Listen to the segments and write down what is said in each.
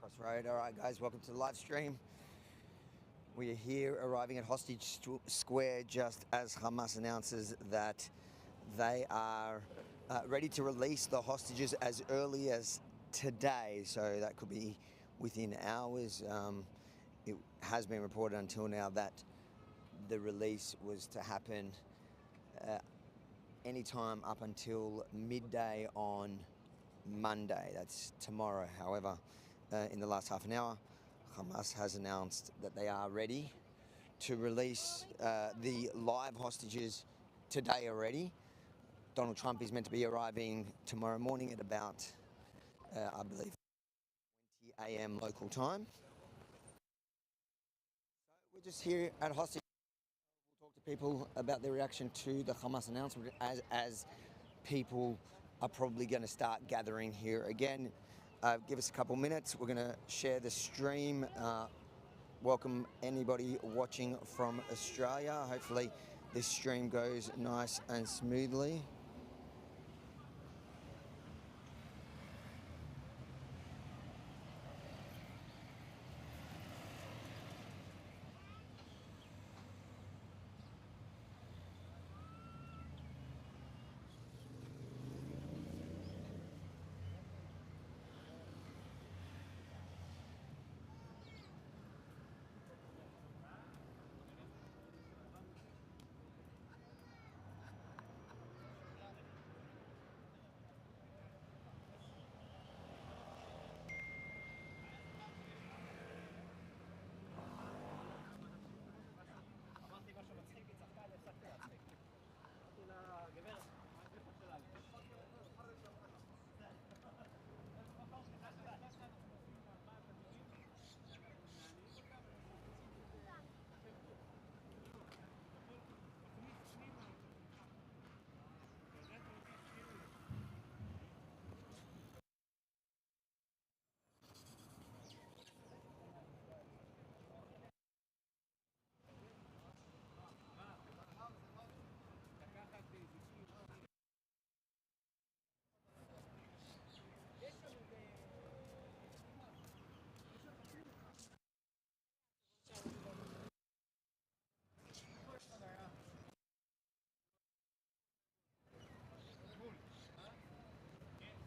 Crossroad. All right, guys, welcome to the live stream. We are here arriving at Hostage Square just as Hamas announces that they are ready to release the hostages as early as today. So that could be within hours. It has been reported until now that the release was to happen anytime up until midday on Monday. That's tomorrow. However, in the last half an hour, Hamas has announced that they are ready to release the live hostages today already. Donald Trump is meant to be arriving tomorrow morning at about, I believe, 20 a.m. local time. So we're just here at hostage. We'll talk to people about their reaction to the Hamas announcement as people are probably going to start gathering here again. Give us a couple minutes. We're going to share the stream. Welcome anybody watching from Australia. Hopefully this stream goes nice and smoothly.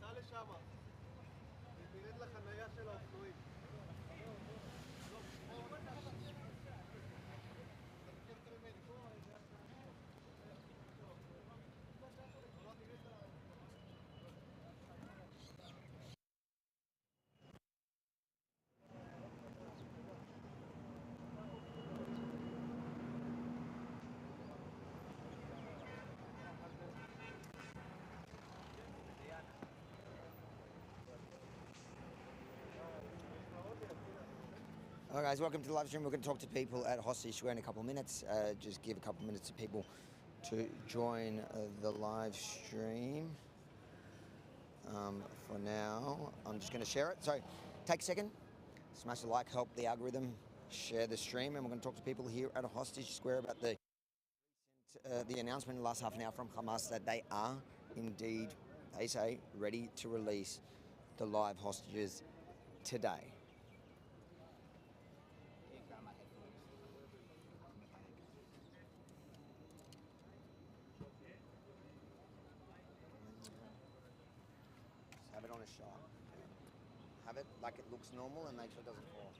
סע לשם, תרד לחנייה של האופנועים. All right, guys, welcome to the live stream. We're going to talk to people at Hostage Square in a couple of minutes. Just give a couple of minutes to people to join the live stream. For now, I'm just going to share it. So take a second, smash the like, help the algorithm, share the stream, and we're going to talk to people here at a Hostage Square about the announcement in the last half an hour from Hamas that they are indeed, they say, ready to release the live hostages today. Just have it on a shot. Have it like it looks normal and make sure it doesn't fall.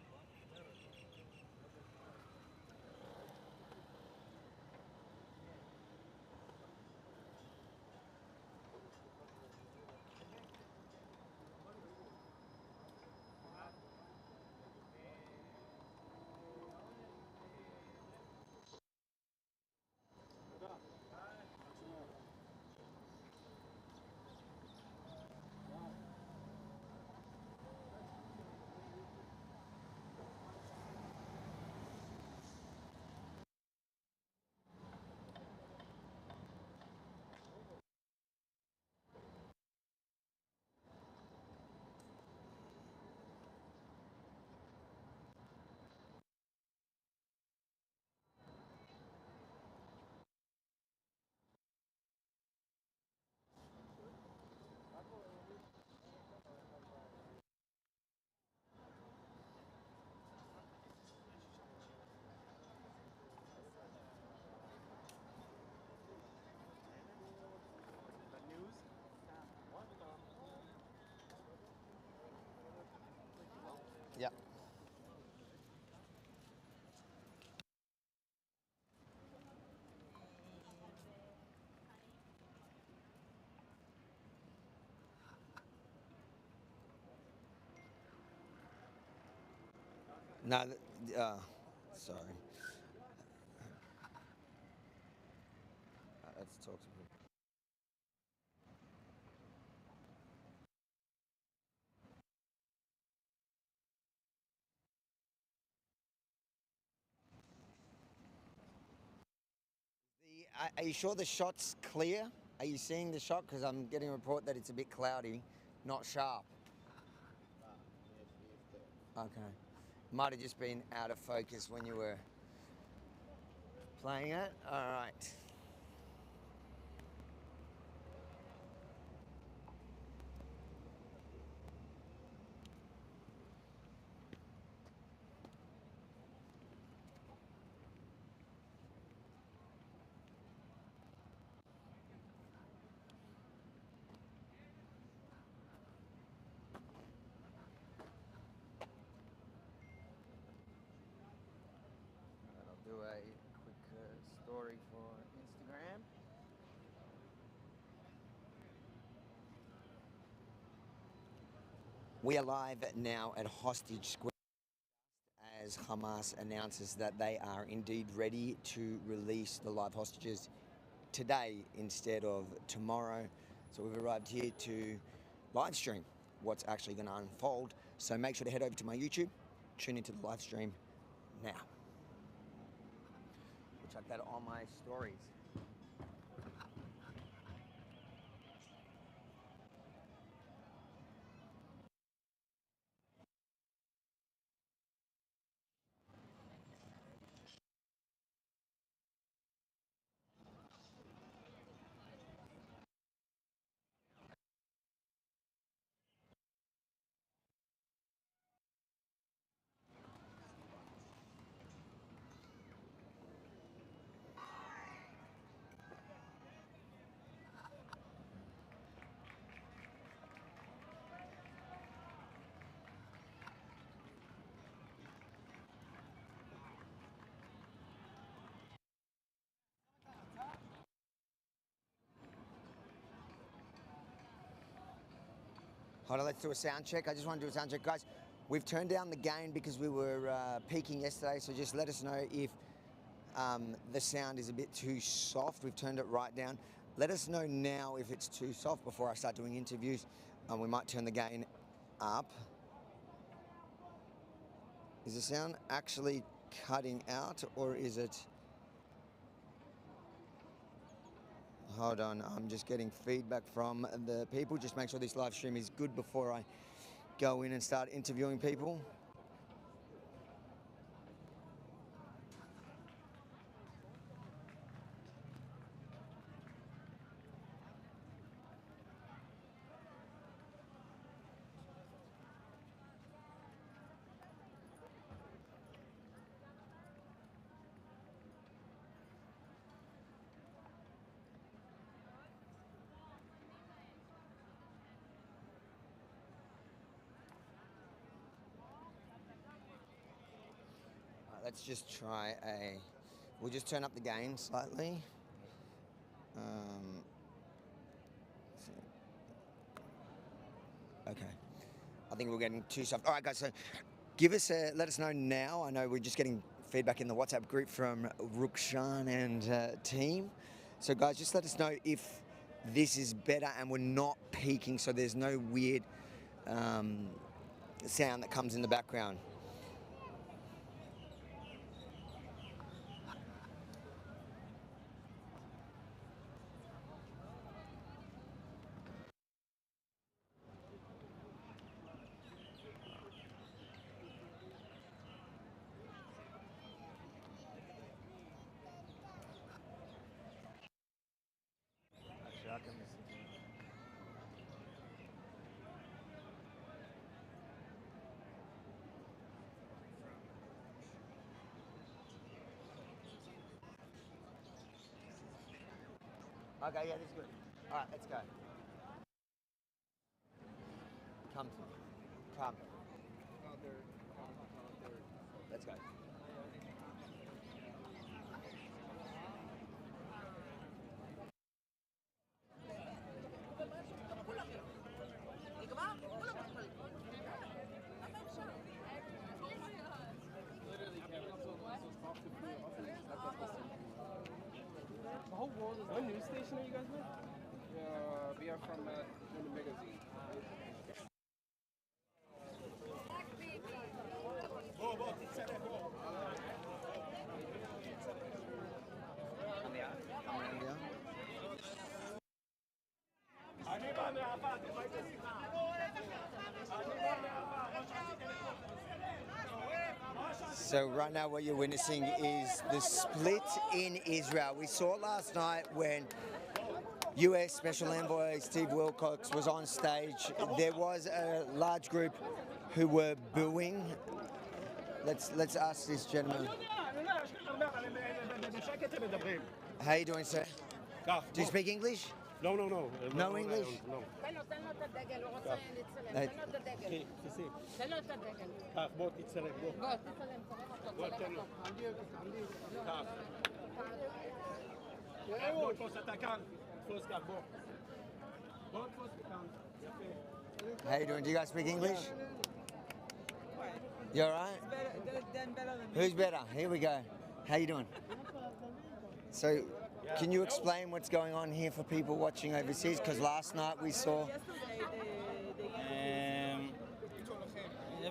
No, sorry. Let's talk to him. Are you sure the shot's clear? Are you seeing the shot? Because I'm getting a report that it's a bit cloudy, not sharp. Okay. Might have just been out of focus when you were playing it. All right. I'll do a quick story for Instagram. We are live now at Hostage Square as Hamas announces that they are indeed ready to release the live hostages today instead of tomorrow. So we've arrived here to live stream what's actually going to unfold. So make sure to head over to my YouTube, tune into the live stream now. We'll check that on my stories. Hold on, let's do a sound check. I just want to do a sound check. Guys, we've turned down the gain because we were peaking yesterday, so just let us know if the sound is a bit too soft. We've turned it right down. Let us know now if it's too soft before I start doing interviews. We might turn the gain up. Is the sound actually cutting out, or is it... Hold on, I'm just getting feedback from the people. Just make sure this live stream is good before I go in and start interviewing people. Let's just try a... We'll just turn up the gain slightly. Okay. I think we're getting too soft. All right, guys, so let us know now. I know we're just getting feedback in the WhatsApp group from Rukshan and team. So, guys, just let us know if this is better and we're not peaking, so there's no weird sound that comes in the background. Okay, yeah, this is good. All right, let's go. Come to me. Come. Let's go. What news station are you guys with? We are from the magazine. So right now what you're witnessing is the split in Israel. We saw it last night when US Special Envoy Steve Wilcox was on stage. There was a large group who were booing. Let's ask this gentleman. How you doing, sir? Do you speak English? No. No English? No. תן לו את הדגל, הוא רוצה לצלם. תן לו את הדגל. תן לו את הדגל. קח, בוא תצלם, בוא. בוא, תצלם אותו, בוא, תן צלם לו. אותו. קח. בוא, תפוס אתה כאן. תפוס כך, בוא. בוא, תפוס כאן. יפה. How you doing? Do you guys speak English? You alright? Who's better? Here we go. How you doing? So, can you explain what's going on here for people watching overseas? Because last night we saw...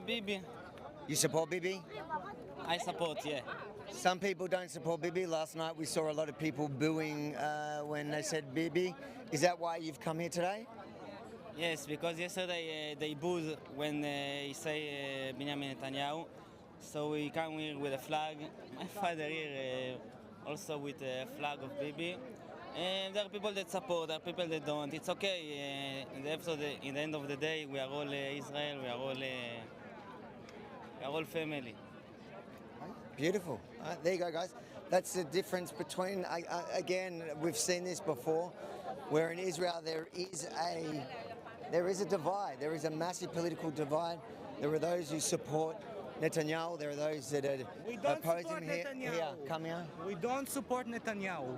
Bibi. You support Bibi? I support, yeah. Some people don't support Bibi. Last night we saw a lot of people booing when they said Bibi. Is that why you've come here today? Yes, because yesterday they booed when he say Benjamin Netanyahu. So we come here with a flag. My father here also with a flag of Bibi. There are people that support, there are people that don't. It's okay. In the end of the day, we are all Israel. We are all family. Beautiful. There you go, guys. That's the difference between, again, we've seen this before, where in Israel there is a divide. There is a massive political divide. There are those who support Netanyahu. There are those that are opposing him. Here, come here. We don't support Netanyahu.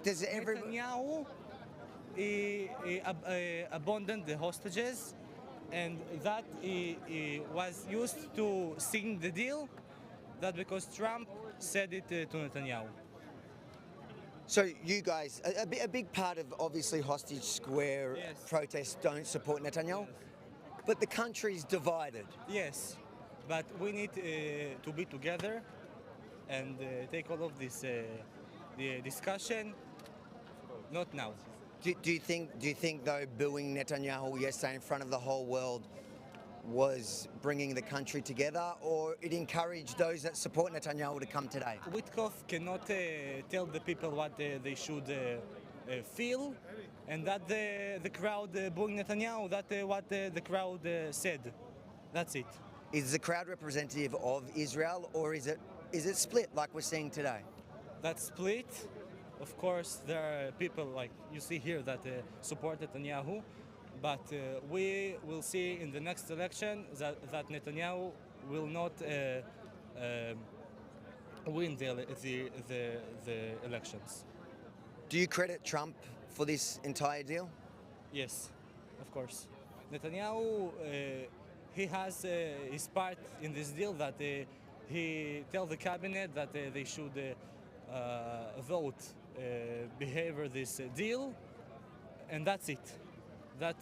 Does everyone... Netanyahu abandoned the hostages, and that he was used to sign the deal. That because Trump said it to Netanyahu. So you guys, a big part of obviously Hostage Square protests don't support Netanyahu, but the country's divided. Yes, but we need to be together and take all of this the discussion. Not now. Do you think though booing Netanyahu yesterday in front of the whole world was bringing the country together, or it encouraged those that support Netanyahu to come today? Witkoff cannot tell the people what they should feel, and that the crowd booing Netanyahu, that what the crowd said. That's it. Is the crowd representative of Israel, or is it split like we're seeing today? That's split. Of course, there are people like you see here that support Netanyahu. But we will see in the next election that Netanyahu will not win the elections. Do you credit Trump for this entire deal? Yes, of course. Netanyahu, he has his part in this deal that he tells the cabinet that they should vote behavior this deal, and that's it. That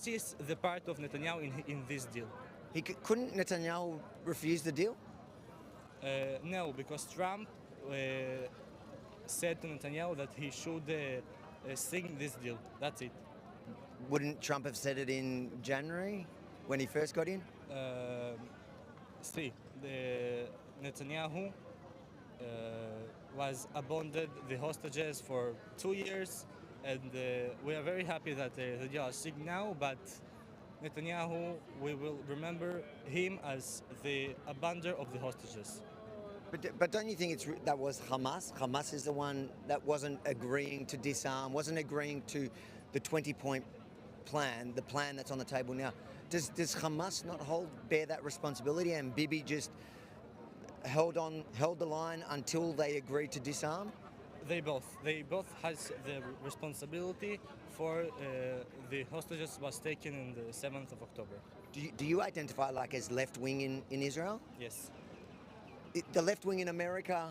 is the part of Netanyahu in this deal. Couldn't Netanyahu refuse the deal? No, because Trump said to Netanyahu that he should sign this deal. That's it. Wouldn't Trump have said it in January when he first got in? See, Netanyahu was abandoned the hostages for 2 years. And we are very happy that the deal is signed now, but Netanyahu, we will remember him as the abandoner of the hostages. But don't you think that was Hamas? Hamas is the one that wasn't agreeing to disarm, wasn't agreeing to the 20-point plan, the plan that's on the table now. Does Hamas not bear that responsibility, and Bibi just held the line until they agreed to disarm? They both has the responsibility for the hostages was taken on the 7th of October. Do you identify like as left wing in Israel? Yes. The left wing in America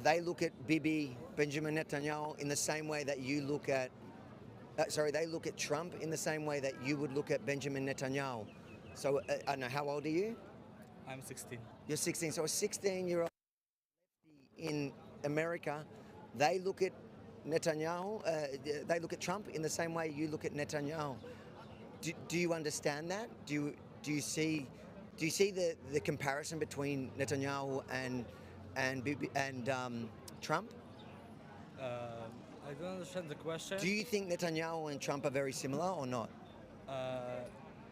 they look at Bibi, Benjamin Netanyahu, in the same way that you look at, they look at Trump in the same way that you would look at Benjamin Netanyahu. So, I don't know, how old are you? I'm 16. You're 16. So a 16-year-old in America, they look at Netanyahu, they look at Trump in the same way you look at Netanyahu. Do you understand that? Do you see the comparison between Netanyahu and Trump? I don't understand the question. Do you think Netanyahu and Trump are very similar or not?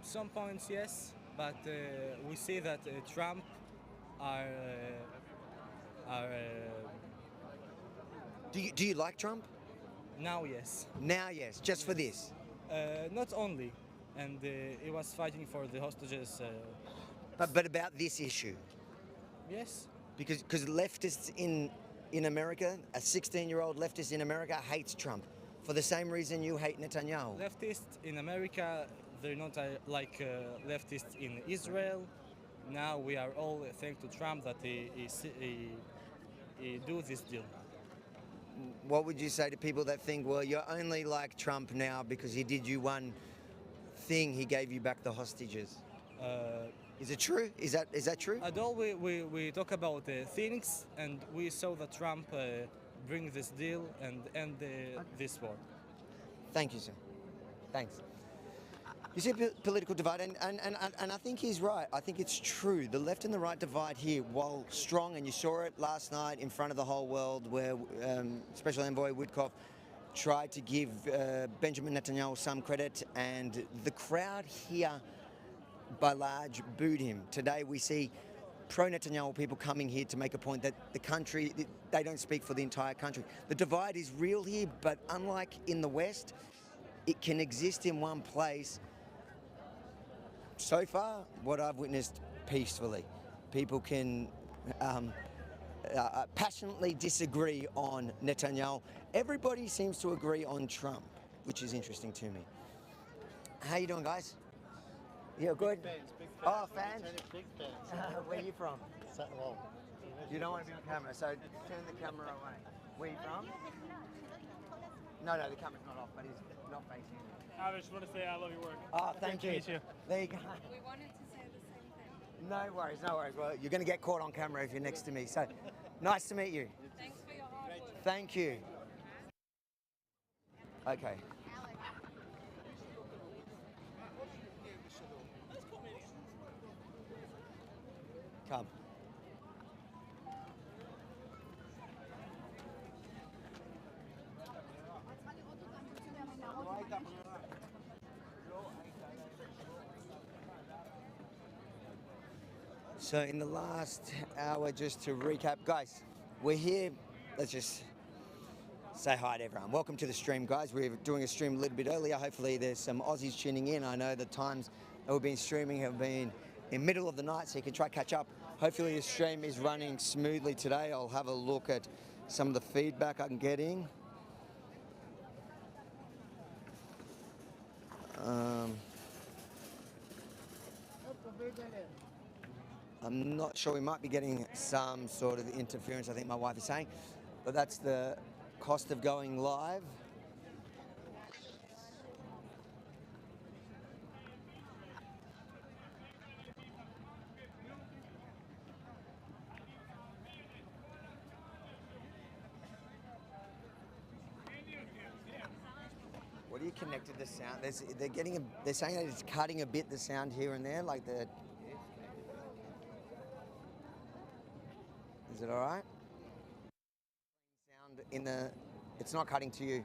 Some points, yes, but we see that Trump are. Do you like Trump? Now, yes. Now, yes, just for this. Not only, and he was fighting for the hostages. But about this issue, Yes. because leftists in America, a 16-year-old leftist in America hates Trump for the same reason you hate Netanyahu. Leftists in America, they're not like leftists in Israel. Now we are all thanks to Trump that he do this deal. What would you say to people that think, well, you're only like Trump now because he did you one thing, he gave you back the hostages? Is it true? Is that true? At all, we talk about things, and we saw that Trump bring this deal and end this war. Thank you, sir. Thanks. You see political divide, and I think he's right. I think it's true. The left and the right divide here, while strong, and you saw it last night in front of the whole world where Special Envoy Witkoff tried to give Benjamin Netanyahu some credit, and the crowd here, by large, booed him. Today we see pro-Netanyahu people coming here to make a point that the country, they don't speak for the entire country. The divide is real here, but unlike in the West, it can exist in one place. So far, what I've witnessed peacefully, people can passionately disagree on Netanyahu. Everybody seems to agree on Trump, which is interesting to me. How you doing, guys? Yeah, good. Big fans. Oh, fans? Big fans. Where are you from? Well, You don't want to be on camera, so turn the camera away. Where are you from? No, the camera's not off, but he's not facing you. I just want to say I love your work. Oh, thank you. There you go. We wanted to say the same thing. No worries. Well, you're going to get caught on camera if you're next to me. So, nice to meet you. Thanks for your hard work. Thank you. Okay. Come. So in the last hour, just to recap, guys, we're here. Let's just say hi to everyone. Welcome to the stream, guys. We're doing a stream a little bit earlier. Hopefully there's some Aussies tuning in. I know the times that we've been streaming have been in middle of the night, so you can try catch up. Hopefully the stream is running smoothly today. I'll have a look at some of the feedback I'm getting. I'm not sure, we might be getting some sort of interference, I think my wife is saying, but that's the cost of going live. What are you connected to sound? They're saying that it's cutting a bit the sound here and there, like the. Is it all right? Sound in the. It's not cutting to you.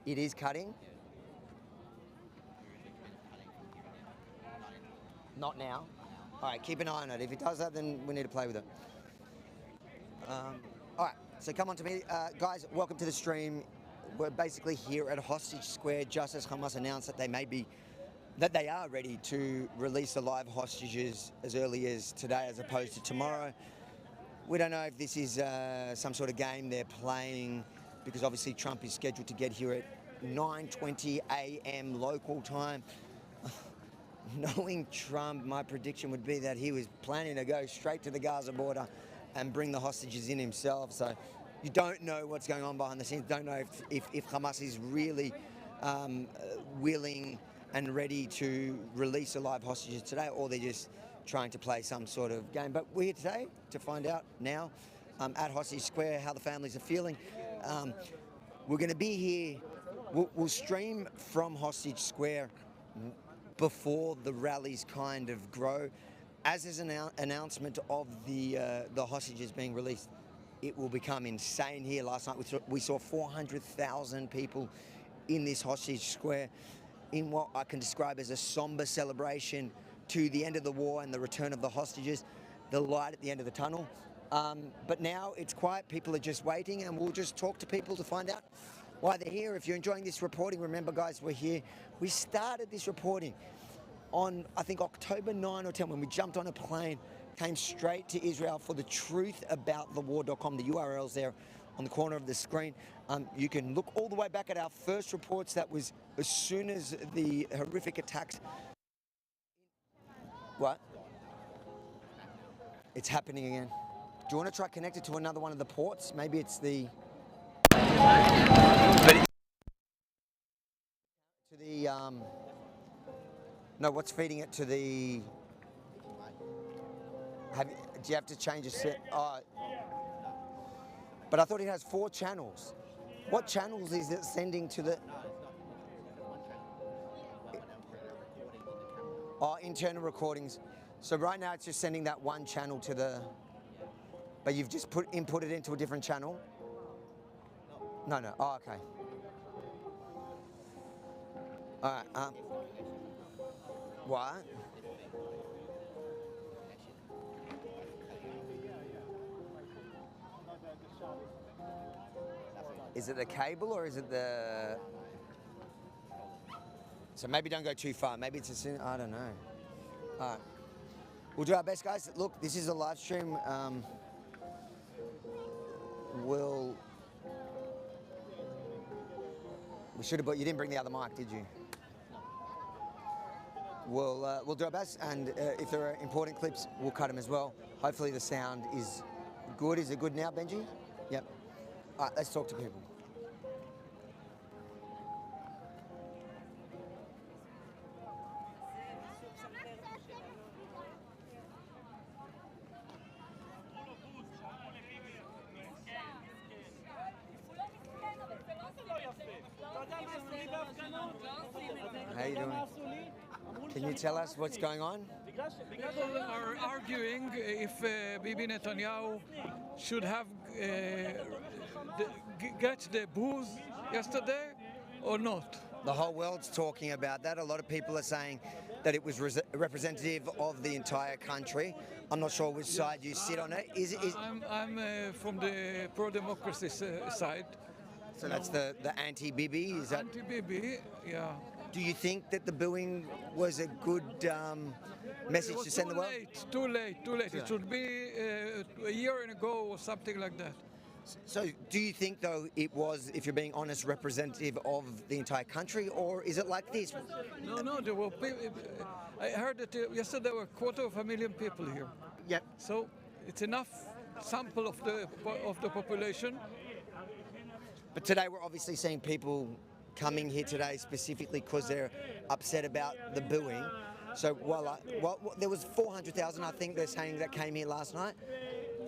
It is cutting. Not now. All right, keep an eye on it. If it does that, then we need to play with it. All right, so come on to me, guys. Welcome to the stream. We're basically here at Hostage Square, just as Hamas announced that they are ready to release the live hostages as early as today, as opposed to tomorrow. We don't know if this is some sort of game they're playing, because obviously Trump is scheduled to get here at 9:20 a.m. local time. Knowing Trump, my prediction would be that he was planning to go straight to the Gaza border and bring the hostages in himself. So you don't know what's going on behind the scenes. Don't know if Hamas is really willing and ready to release the live hostages today, or they're just trying to play some sort of game. But we're here today to find out now at Hostage Square how the families are feeling. We're going to be here. We'll stream from Hostage Square before the rallies kind of grow. As is an announcement of the hostages being released, it will become insane here. Last night we saw 400,000 people in this Hostage Square in what I can describe as a somber celebration to the end of the war and the return of the hostages, the light at the end of the tunnel. But now it's quiet, people are just waiting, and we'll just talk to people to find out why they're here. If you're enjoying this reporting, remember guys, we're here. We started this reporting on, I think, October 9 or 10, when we jumped on a plane, came straight to Israel for the truthaboutthewar.com. The URL's there on the corner of the screen. You can look all the way back at our first reports. That was as soon as the horrific attacks. What? It's happening again. Do you want to try connect it to another one of the ports? Maybe it's the... But it's to the... No, what's feeding it to the... Do you have to change a set? But I thought it has 4 channels. What channels is it sending to the... Internal recordings. So right now it's just sending that one channel to the... But you've just input it into a different channel? No. Oh, okay. All right. What? Is it the cable or is it the... So maybe don't go too far. Maybe it's a... I don't know. All right. We'll do our best, guys. Look, this is a live stream. We should have, but you didn't bring the other mic, did you? We'll do our best, and if there are important clips, we'll cut them as well. Hopefully the sound is good. Is it good now, Benji? Yep. All right, let's talk to people. How you doing? Can you tell us what's going on? People are arguing if Bibi Netanyahu should have get the booze yesterday or not. The whole world's talking about that. A lot of people are saying that it was representative of the entire country. I'm not sure which side you sit on it. I'm from the pro-democracy side. So that's the anti-Bibi? Is that anti-Bibi? Yeah. Do you think that the booing was a good message to send the world? Too late. It should be a year ago or something like that. So do you think, though, it was, if you're being honest, representative of the entire country, or is it like this? No, there were people. I heard that yesterday there were 250,000 people here. Yep. So it's enough sample of the population. But today we're obviously seeing people coming here today specifically because they're upset about the booing. So there was 400,000, I think they're saying, that came here last night.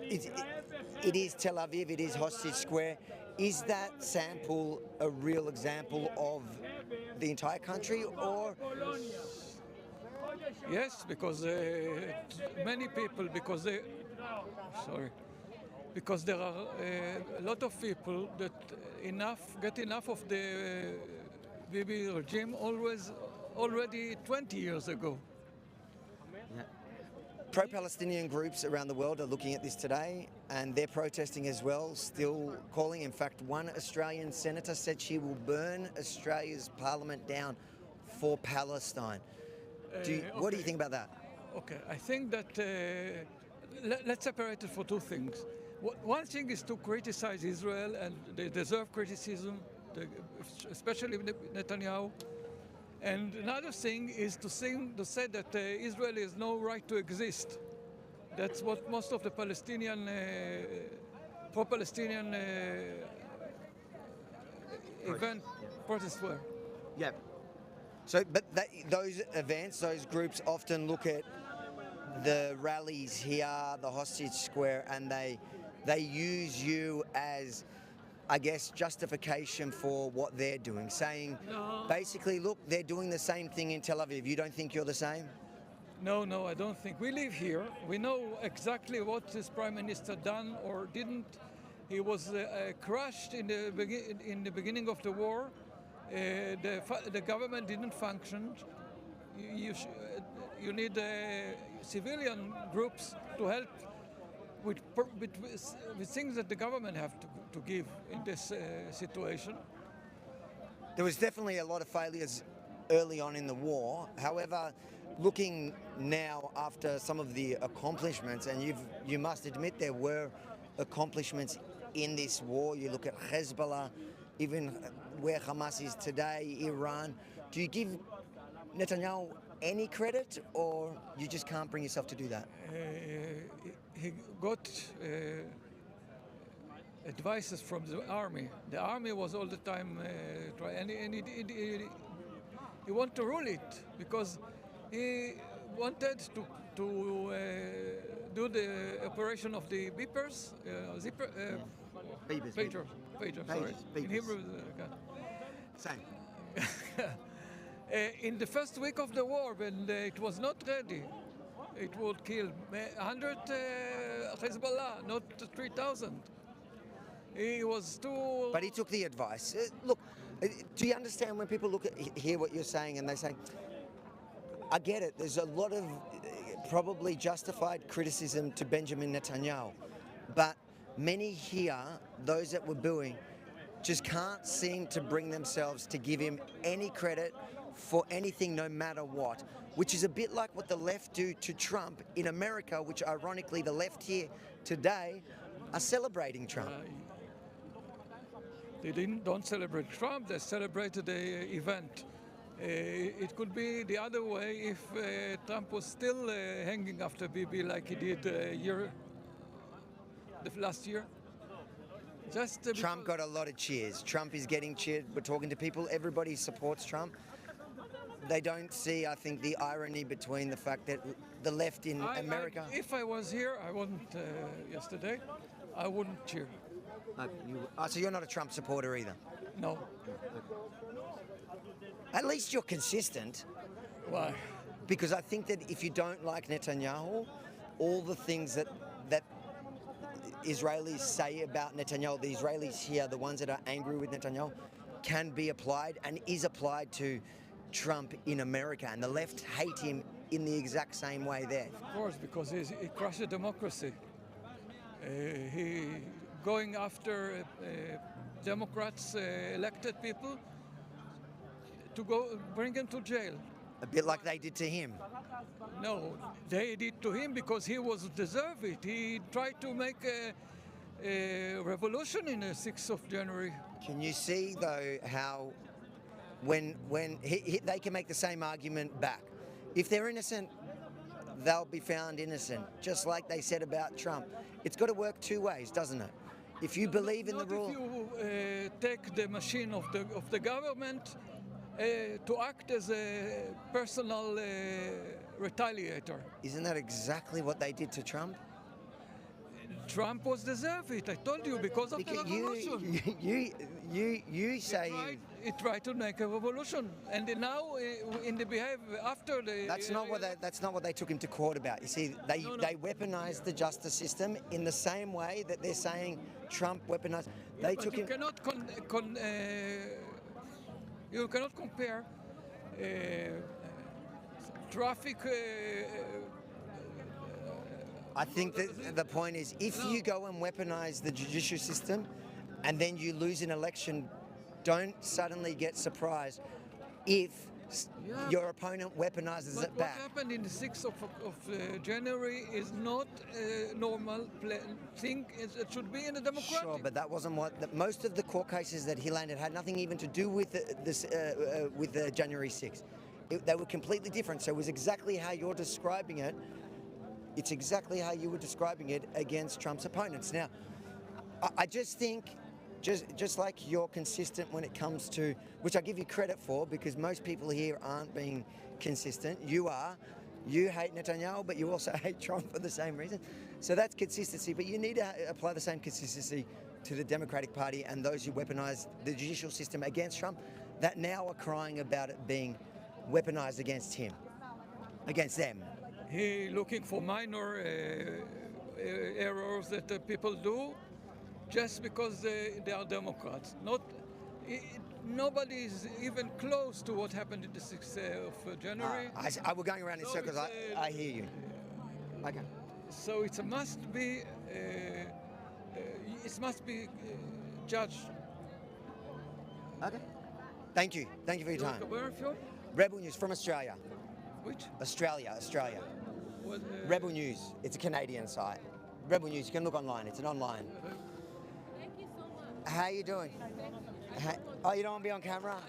It is Tel Aviv, it is Hostage Square. Is that sample a real example of the entire country, or? Yes, because many people, because there are a lot of people that get enough of the Bibi regime already 20 years ago. Yeah. Pro-Palestinian groups around the world are looking at this today, and they're protesting as well, still calling. In fact, one Australian senator said she will burn Australia's parliament down for Palestine. What do you think about that? Okay, I think that let's separate it for two things. One thing is to criticize Israel, and they deserve criticism, especially Netanyahu. And another thing is to say that Israel has no right to exist. That's what most of the Palestinian, pro-Palestinian event protests were. Yeah. So, but those events, those groups often look at the rallies here, the hostage square, and they use you as, I guess, justification for what they're doing, saying basically, look, they're doing the same thing in Tel Aviv. You don't think you're the same? No, I don't think. We live here. We know exactly what this prime minister done or didn't. He was crushed in the beginning of the war. The government didn't function. You need civilian groups to help with things that the government have to give in this situation. There was definitely a lot of failures early on in the war. However, looking now after some of the accomplishments, and you must admit there were accomplishments in this war. You look at Hezbollah, even where Hamas is today, Iran. Do you give Netanyahu any credit, or you just can't bring yourself to do that? He got advices from the army. The army was all the time trying, and he wanted to rule it because he wanted to do the operation of the beepers, pager, sorry. In Hebrew, Same. in the first week of the war, when it was not ready, it would kill 100 Hezbollah, not 3,000. He was too... But he took the advice. Look, do you understand when people hear what you're saying and they say, I get it, there's a lot of probably justified criticism to Benjamin Netanyahu, but many here, those that were booing, just can't seem to bring themselves to give him any credit for anything, no matter what, which is a bit like what the left do to Trump in America, which ironically the left here today are celebrating Trump. They don't celebrate Trump, they celebrated the event. It could be the other way if Trump was still hanging after Bibi like he did last year. Trump got a lot of cheers. Trump is getting cheered. We're talking to people. Everybody supports Trump. They don't see, I think, the irony between the fact that the left in America... If I was here, I wouldn't yesterday, I wouldn't cheer. So you're not a Trump supporter either? No. At least you're consistent. Why? Because I think that if you don't like Netanyahu, all the things that Israelis say about Netanyahu, the Israelis here, the ones that are angry with Netanyahu, can be applied and is applied to Trump in America. And the left hate him in the exact same way there. Of course, because he crushed democracy. He going after Democrats, elected people, to go bring him to jail. A bit like they did to him. No, they did to him because he was deserve it. He tried to make a revolution in the 6th of January. Can you see, though, how when they can make the same argument back? If they're innocent, they'll be found innocent, just like they said about Trump. It's got to work two ways, doesn't it? If you believe in the rule... If you take the machine of the government to act as a personal retaliator. Isn't that exactly what they did to Trump? Trump was deserve it, I told you, because of the revolution. You say... He tried to make a revolution, and now in the behavior after the... That's not what they took him to court about. You see, they weaponized the justice system in the same way that they're saying Trump weaponized. They took him... You cannot compare traffic. I think that the point is, if you go and weaponize the judicial system and then you lose an election, don't suddenly get surprised if your opponent weaponizes it back. What happened in the 6th of January is not a normal thing. It should be in a democratic. Sure, but that wasn't what... most of the court cases that he landed had nothing even to do with with January 6th. They were completely different. So it was exactly how you're describing it. it's exactly how you were describing it against Trump's opponents. Now, I just think, just like you're consistent when it comes to, which I give you credit for, because most people here aren't being consistent. You are. You hate Netanyahu, but you also hate Trump for the same reason. So that's consistency. But you need to apply the same consistency to the Democratic Party and those who weaponize the judicial system against Trump, that now are crying about it being weaponized against him, against them. He looking for minor errors that people do just because they are Democrats. Nobody is even close to what happened in the 6th of January. I we're going around in circles. I hear you. Okay. So it must be judged. Okay. Thank you. Thank you for your time. Where are you? Rebel News from Australia. Which? Australia. What, Rebel News. It's a Canadian site. Rebel News. You can look online. It's an online. Thank you so much. How are you doing? Oh, you don't want to be on camera?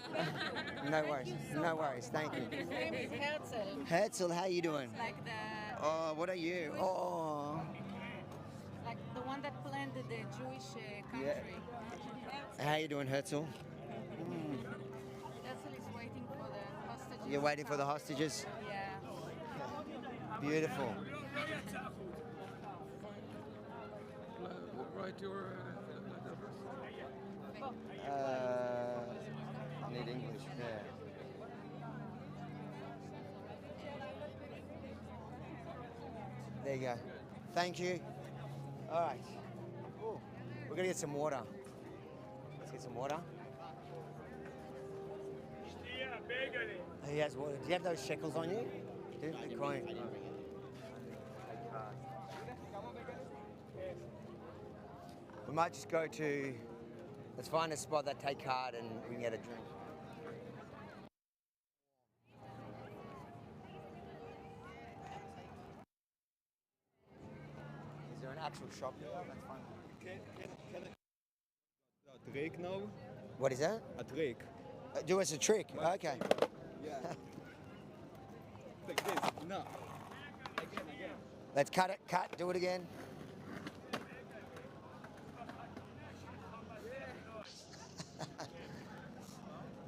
No worries. No worries. Thank you. His name is Herzl. Herzl, how are you doing? Like the Oh, what are you? Oh. like the one that planned the Jewish country. Yeah. How you doing, Herzl? Herzl is waiting for the hostages. You're waiting for the hostages? Yeah. Beautiful. write your I need English. Yeah. There you go. Thank you. All right. Ooh, we're gonna get some water. Let's get some water. He has water. Do you have those shekels on you? Do the coin. We might just go to. Let's find a spot that take card and we can get a drink. Is there an actual shop there? That's fine. A trick now? What is that? A trick. Do us a trick. Okay. Yeah. Like this. No. Again. Let's cut it. Cut. Do it again.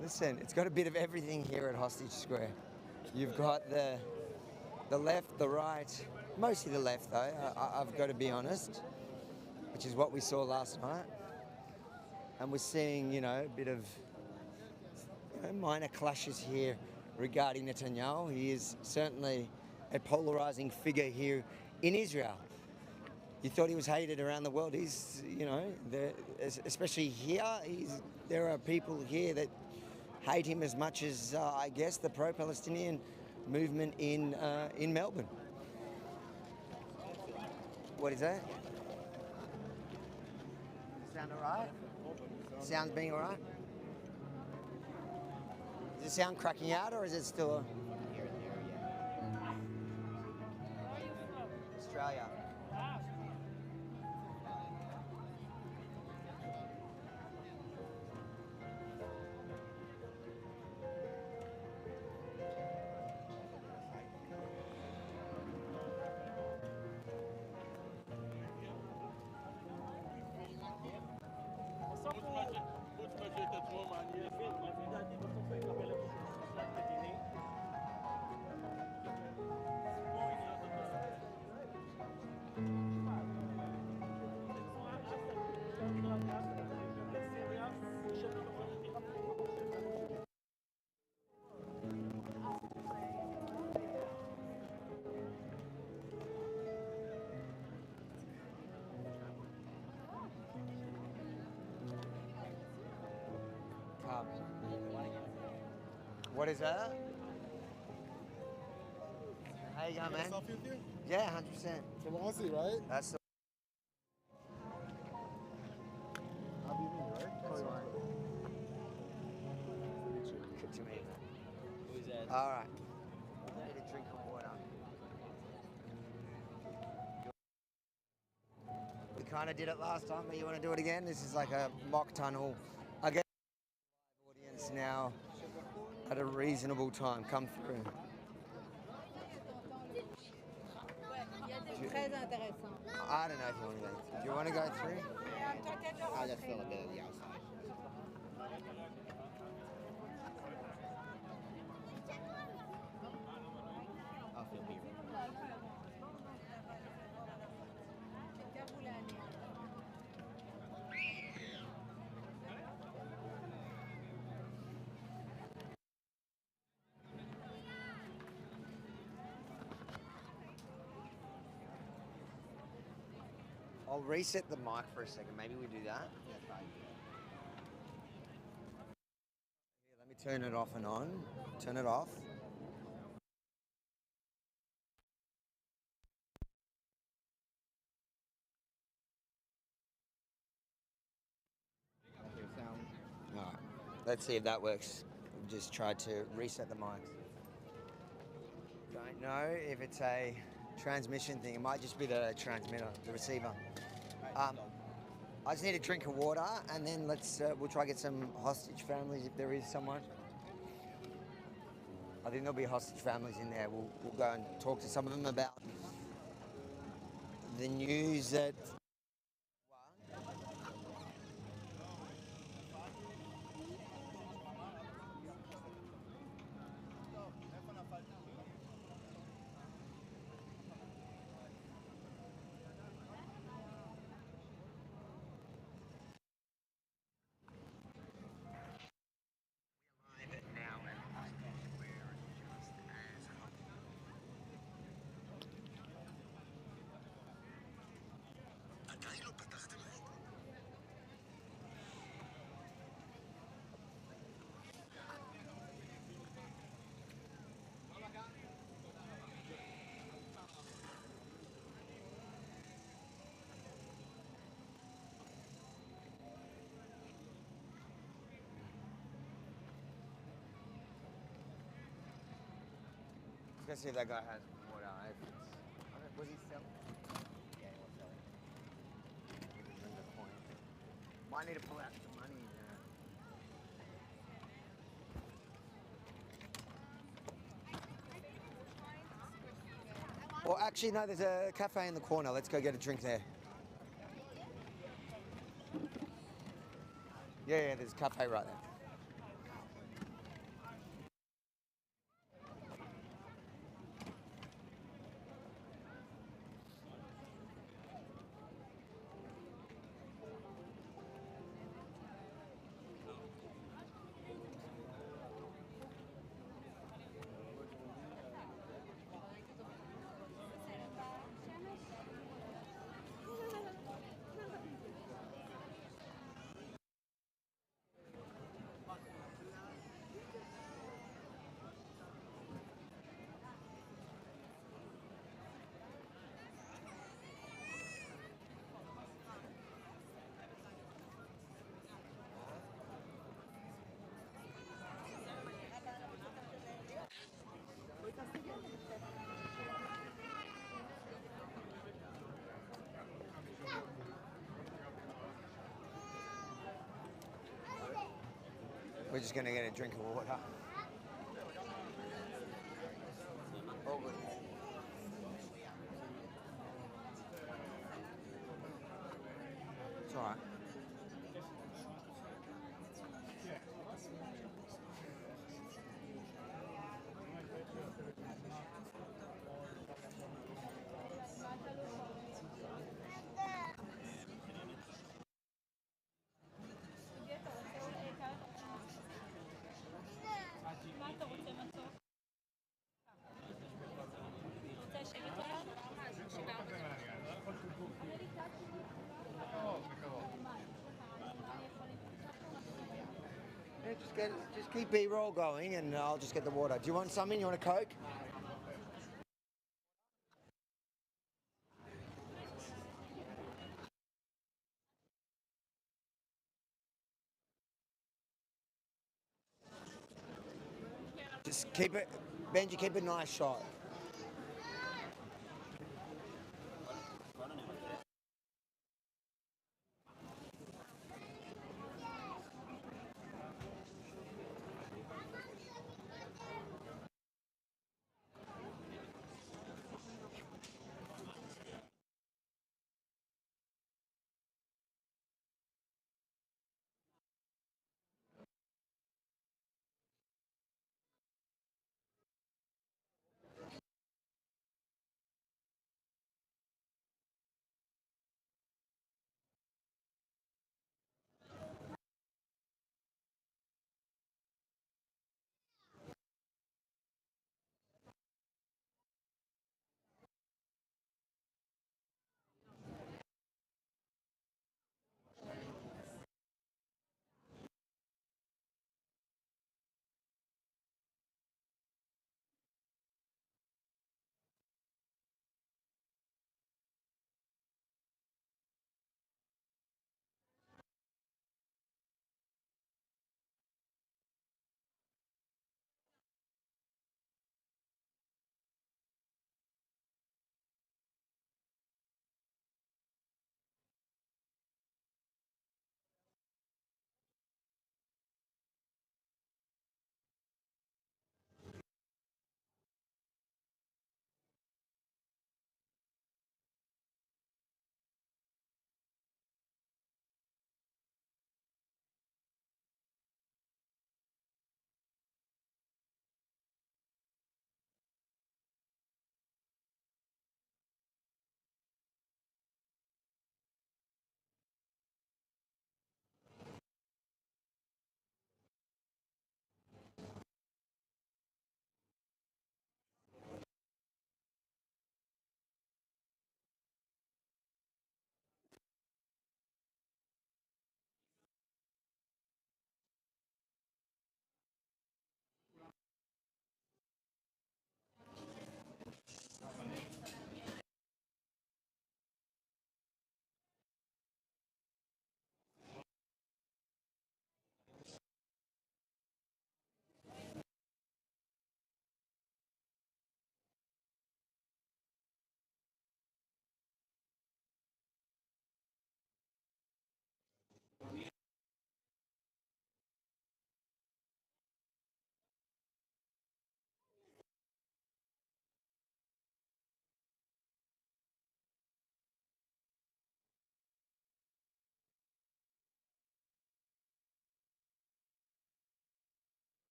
Listen, it's got a bit of everything here at Hostage Square. You've got the left, the right, mostly the left though, I've got to be honest, which is what we saw last night. And we're seeing, a bit of minor clashes here regarding Netanyahu. He is certainly a polarizing figure here in Israel. You thought he was hated around the world. He's, especially here, there are people here that hate him as much as, I guess, the pro-Palestinian movement in Melbourne. What is that? Sound all right? Sound's being all right? Does the sound cracking out or is it still here and there, yeah. Australia. What is that? How you going, man? Yeah, 100%. From Aussie, right? That's the Good to me. Who is that? All right. I need a drink of water. We kind of did it last time, but you want to do it again? This is like a mock tunnel. I get live audience now at a reasonable time. Come through. Très intéressant. I don't know if you want to go. Do you want to go through? I just feel a bit of the outside. I'll feel beer. I'll reset the mic for a second. Maybe we do that. Here, let me turn it off and on. Turn it off. Sound. All right. Let's see if that works. We've just tried to reset the mics. Don't know if it's a transmission thing. It might just be the transmitter, the receiver. I just need a drink of water, and then we'll try to get some hostage families if there is someone. I think there'll be hostage families in there. We'll go and talk to some of them about the news that. Let's see if that guy has water. Was he selling? Yeah, we'll sell it. Might need to pull out some money. Well, actually, no, there's a cafe in the corner. Let's go get a drink there. Yeah, there's a cafe right there. We're just gonna get a drink of water. All good. It's all right. Yeah, just keep B-roll going, and I'll just get the water. Do you want something? You want a Coke? Just keep it, Benji. Keep a nice shot.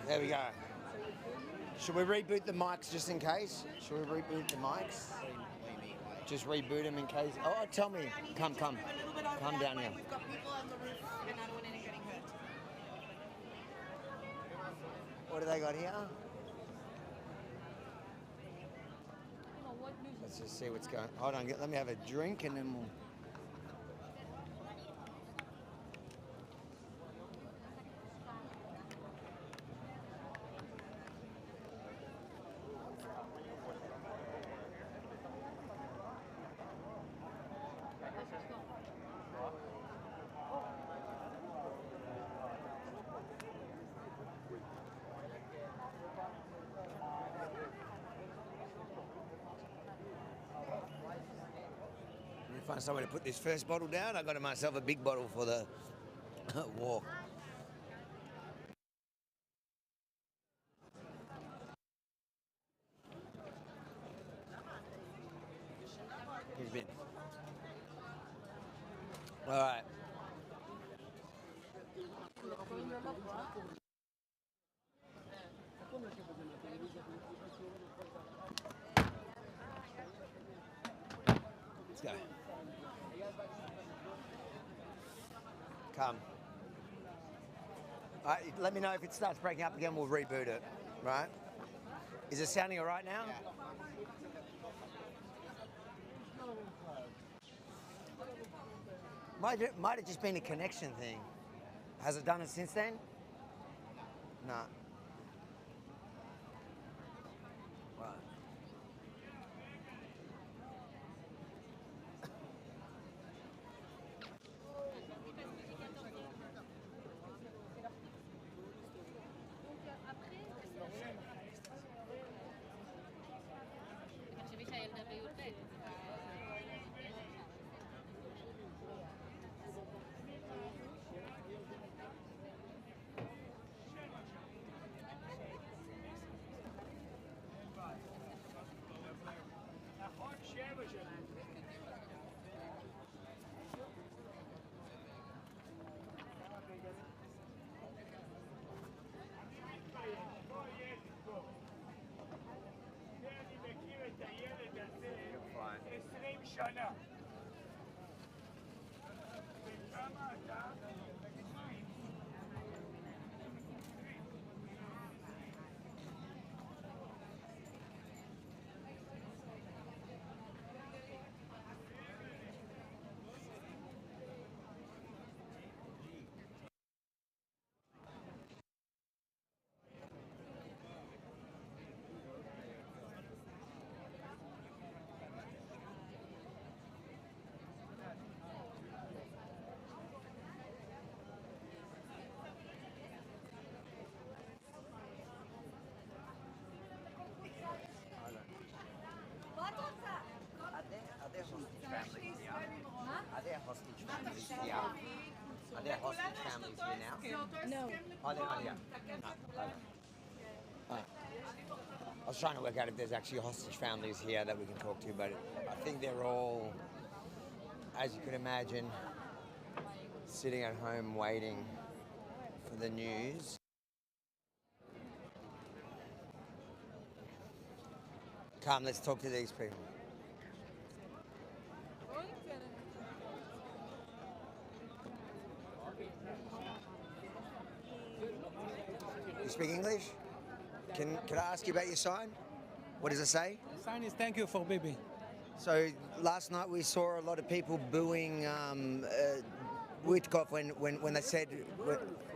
There we go. Should we reboot the mics just in case? Should we reboot the mics? Just reboot them in case. Oh, tell me. Come. Come down here. We've got people on the roof and I don't want anyone getting hurt. What do they got here? Let's just see what's going on. Hold on, let me have a drink and then we'll... Find somewhere to put this first bottle down. I got myself a big bottle for the walk. Here's Ben. All right. Let's go. Come. All right, let me know if it starts breaking up again, we'll reboot it, right? Is it sounding all right now? Yeah. Might have just been a connection thing. Has it done it since then? No. Right. Are there hostage families here? Are there hostage families here now? No. Oh, they're not here. No. Okay. I was trying to work out if there's actually hostage families here that we can talk to, but I think they're all, as you could imagine, sitting at home waiting for the news. Come, let's talk to these people. You speak English? Can I ask you about your sign? What does it say? The sign is thank you for Bibi. So last night we saw a lot of people booing Witkoff when they said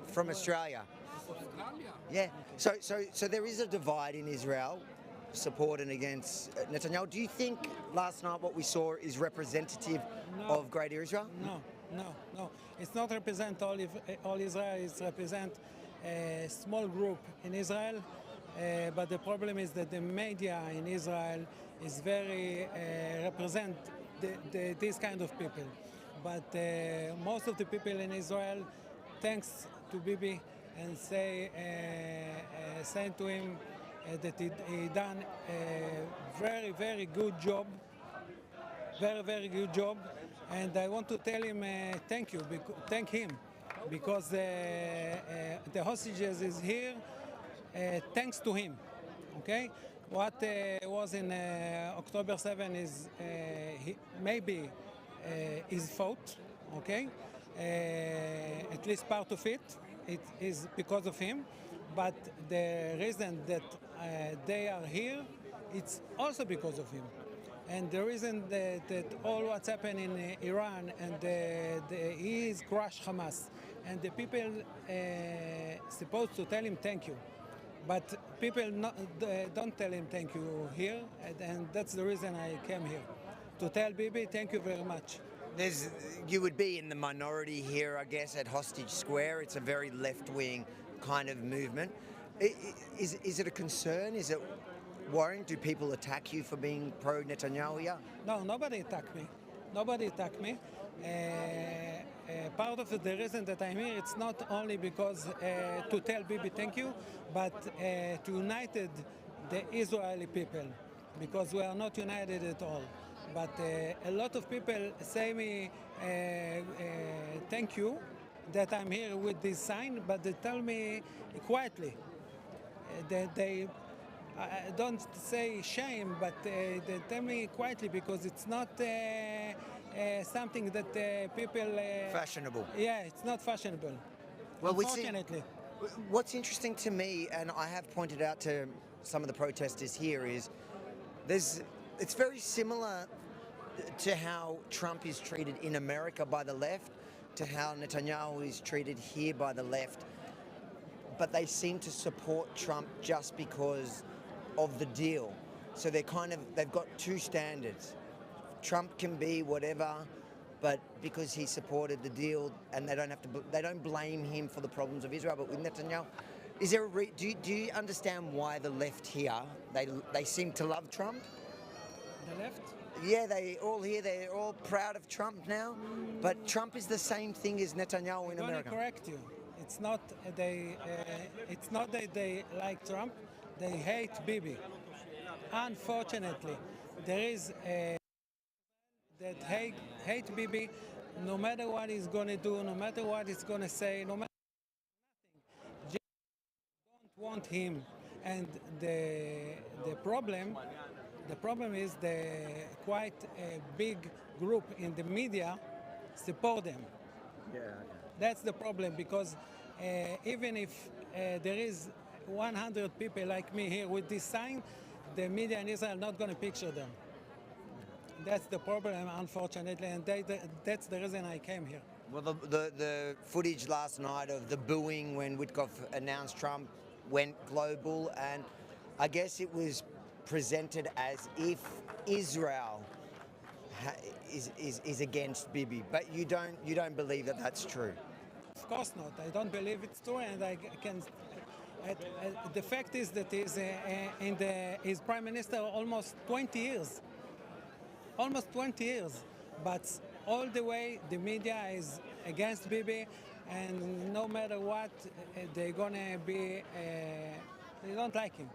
from Australia. Yeah. So there is a divide in Israel, supporting against Netanyahu. Do you think last night what we saw is representative of Greater Israel? No. It's not represent all Israel. It represent a small group in Israel. But the problem is that the media in Israel is very represent this kind of people. But most of the people in Israel, thanks to Bibi, and say to him that he done a very, very good job. Very good job. And I want to tell him thank him, because the hostages is here, thanks to him. Okay, what was in October 7 is maybe his fault. Okay, at least part of it is because of him, but the reason that they are here, it's also because of him. And the reason that all what's happened in Iran and he is crushed Hamas, and the people supposed to tell him thank you, but people don't tell him thank you here, and that's the reason I came here, to tell Bibi thank you very much. You would be in the minority here, I guess, at Hostage Square. It's a very left-wing kind of movement. Is it a concern? Is it worrying? Do people attack you for being pro-Netanyahu here? No, nobody attacked me. Nobody attacked me. Part of the reason that I'm here, it's not only because to tell Bibi thank you, but to unite the Israeli people, because we are not united at all. But a lot of people say me thank you that I'm here with this sign, but they tell me quietly. They don't say shame, but they tell me quietly because it's not something that people... Fashionable. Yeah, it's not fashionable, well, unfortunately. What's interesting to me, and I have pointed out to some of the protesters here, is it's very similar to how Trump is treated in America by the left, to how Netanyahu is treated here by the left. But they seem to support Trump just because of the deal. So they've got two standards. Trump can be whatever, but because he supported the deal, and they don't blame him for the problems of Israel. But with Netanyahu, is there do you understand why the left here they seem to love Trump? The left? Yeah, they're all proud of Trump now, but Trump is the same thing as Netanyahu in America. I'm going to correct you. It's not that they like Trump, they hate Bibi. Unfortunately, there is that hate Bibi no matter what he's going to do, no matter what he's going to say, no matter nothing. Just don't want him. And the problem is quite a big group in the media support them. Yeah. That's the problem, because even if there is 100 people like me here with this sign, the media in Israel are not going to picture them. That's the problem, unfortunately, and that's the reason I came here. Well, the footage last night of the booing when Witkoff announced Trump went global, and I guess it was presented as if Israel is against Bibi, but you don't believe that that's true. Of course not. I don't believe it's true, and I can. The fact is that he's prime minister almost 20 years. Almost 20 years, but all the way the media is against Bibi, and no matter what, they're gonna be. They don't like him.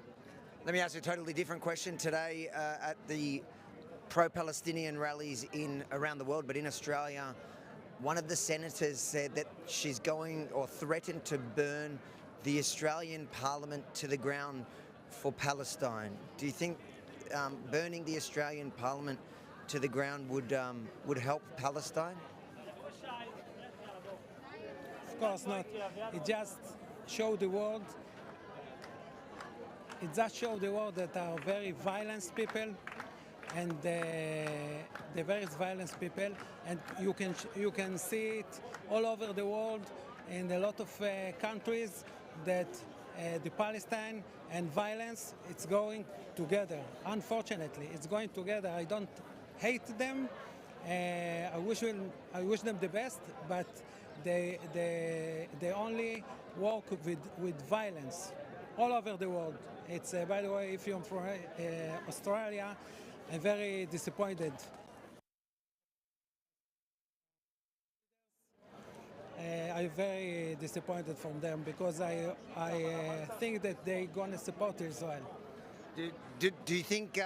Let me ask you a totally different question. Today, at the pro-Palestinian rallies around the world, but in Australia, one of the senators said that she's going or threatened to burn the Australian Parliament to the ground for Palestine. Do you think burning the Australian Parliament to the ground would help Palestine? Of course not. It just showed the world. It just showed the world that are very violent people, and the various violent people, and you can see it all over the world in a lot of countries that the Palestine and violence, it's going together. Unfortunately, it's going together. I don't hate them. I wish them the best, but they only work with violence all over the world. It's by the way, if you're from Australia, I'm very disappointed. I'm very disappointed from them, because I think that they're going to support Israel. Do you think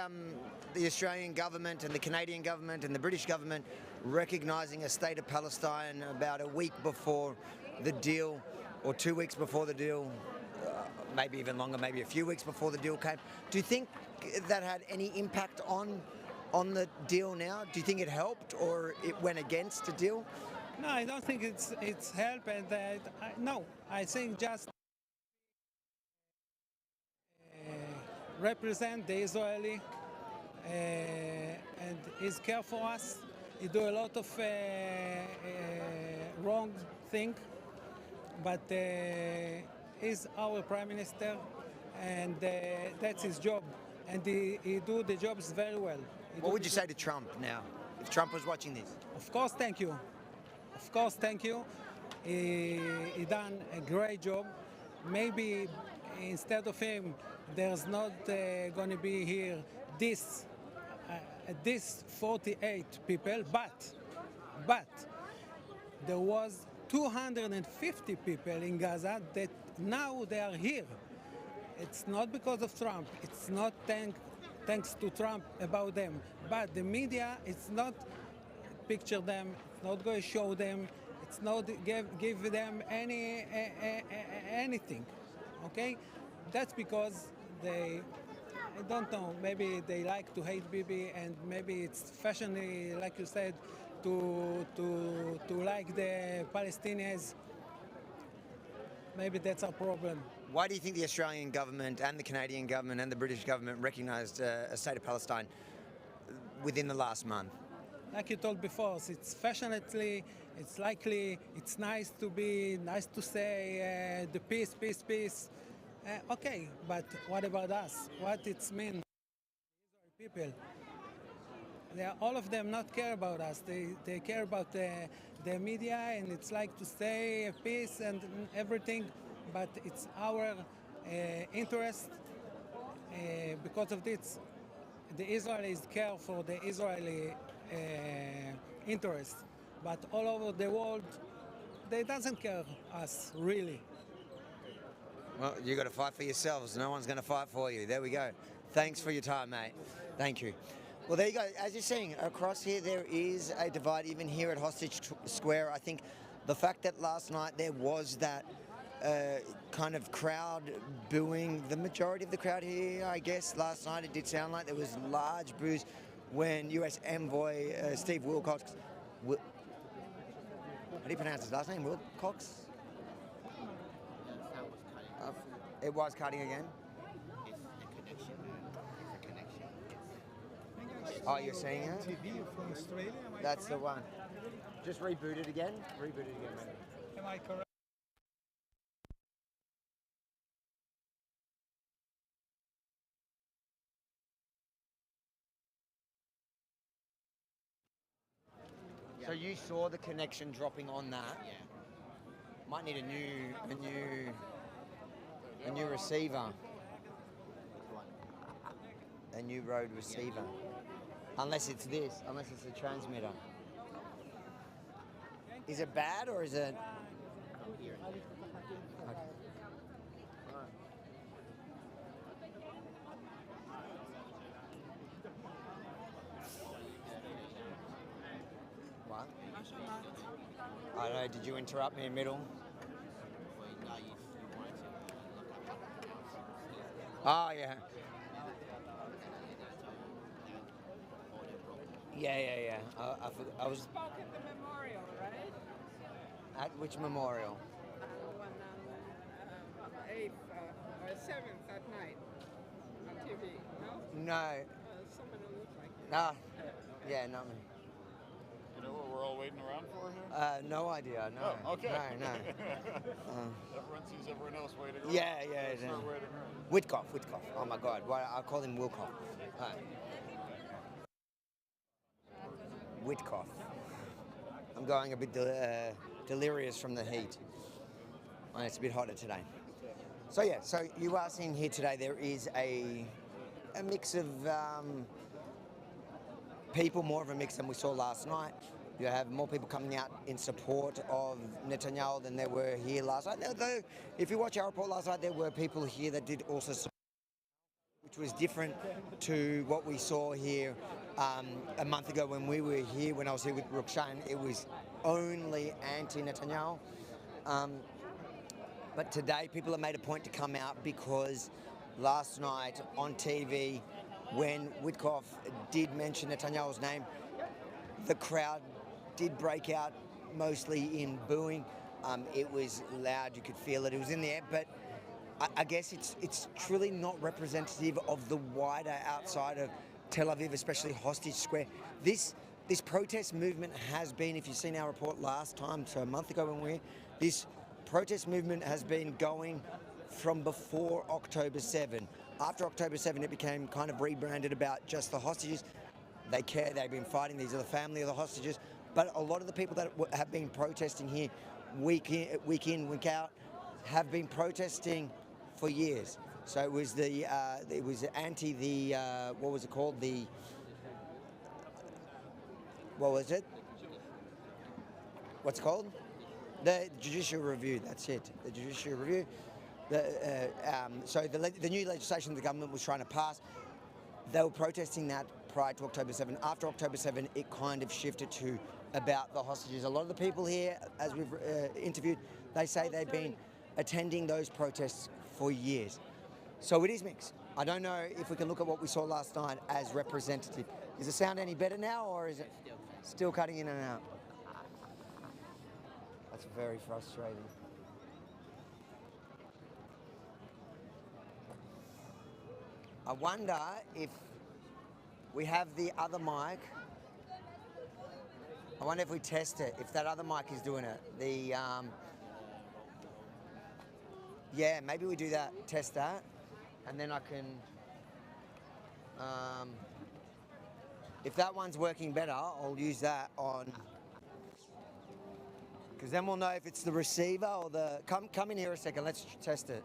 the Australian government and the Canadian government and the British government recognising a state of Palestine about a week before the deal, or 2 weeks before the deal, maybe even longer, maybe a few weeks before the deal came. Do you think that had any impact on the deal now? Do you think it helped or it went against the deal? No, I don't think it's helped. And no, I think just represent the Israeli and he's care for us. He do a lot of wrong thing, but he's our prime minister, and that's his job, and he do the jobs very well. What would you say to Trump now, if Trump was watching this? Of course, thank you. Of course, thank you. He done a great job. Maybe instead of him, there's not going to be here this 48 people, but there was 250 people in Gaza that now they are here. It's not because of Trump. It's not thanks to Trump about them. But the media, it's not picture them. It's not going to show them. It's not give them anything. Okay, that's because they. I don't know. Maybe they like to hate Bibi, and maybe it's fashionable, like you said, to like the Palestinians. Maybe that's a problem. Why do you think the Australian government and the Canadian government and the British government recognised a state of Palestine within the last month? Like you told before, it's fashionably, it's likely, it's nice to say the peace, peace, peace. Okay, but what about us? What it means? People. All of them not care about us. They care about the media, and it's like to say peace and everything, but it's our interest. Because of this, the Israelis care for the Israeli interest, but all over the world, they doesn't care us really. Well, you got to fight for yourselves. No one's going to fight for you. There we go. Thanks for your time, mate. Thank you. Well, there you go. As you're seeing, across here there is a divide, even here at Hostage Square. I think the fact that last night there was that kind of crowd booing, the majority of the crowd here, I guess, last night it did sound like there was large boos when US envoy Steve Wilcox, how do you pronounce his last name? Wilcox? It was cutting again? Oh, you're seeing it? TV from Australia? That's the one. Just reboot it again. Reboot it again, maybe. Am I correct? So you saw the connection dropping on that? Yeah. Might need a new receiver. A new road receiver. Unless it's this, unless it's a transmitter. Is it bad or is it? Okay. What? I don't know, did you interrupt me in the middle? Oh, yeah. Yeah. I was... Spoke at the memorial, right? At which memorial? One on 8th or 7th at night on TV, no? No. Someone who looked like you. Ah, yeah, not me. You know what we're all waiting around for here? No idea, no. Oh, okay. No. Everyone sees everyone else waiting around. Yeah. Let's start waiting around. Witkoff. Oh my God, why I call him Wilcoff. Witkoff. I'm going a bit delirious from the heat. Oh, it's a bit hotter today. So yeah, so you are seeing here today there is a mix of people, more of a mix than we saw last night. You have more people coming out in support of Netanyahu than there were here last night. Though, if you watch our report last night, there were people here that did also support, which was different to what we saw here a month ago when we were here, when I was here with Rukshan. It was only anti-Netanyahu. But today, people have made a point to come out because last night on TV, when Witkoff did mention Netanyahu's name, the crowd did break out mostly in booing. It was loud, you could feel it, it was in the air, but I guess it's truly not representative of the wider outside of Tel Aviv, especially Hostage Square. This protest movement has been, if you've seen our report last time, so a month ago when we were here, this protest movement has been going from before October 7. After October 7, it became kind of rebranded about just the hostages. They care, they've been fighting, these are the family of the hostages. But a lot of the people that have been protesting here week in, week out, have been protesting for years. So it was anti the, what was it called? What was it? What's it called? The judicial review, that's it. The judicial review. So the new legislation the government was trying to pass, they were protesting that prior to October 7. After October 7, it kind of shifted to about the hostages. A lot of the people here, as we've interviewed, they say they've been attending those protests for years. So it is mixed. I don't know if we can look at what we saw last night as representative. Is the sound any better now, or is it still cutting in and out? That's very frustrating. I wonder if we have the other mic. I wonder if we test it, if that other mic is doing it. Yeah, maybe we do that, test that, and then I can, if that one's working better, I'll use that on, because then we'll know if it's the receiver or the, come in here a second, let's test it.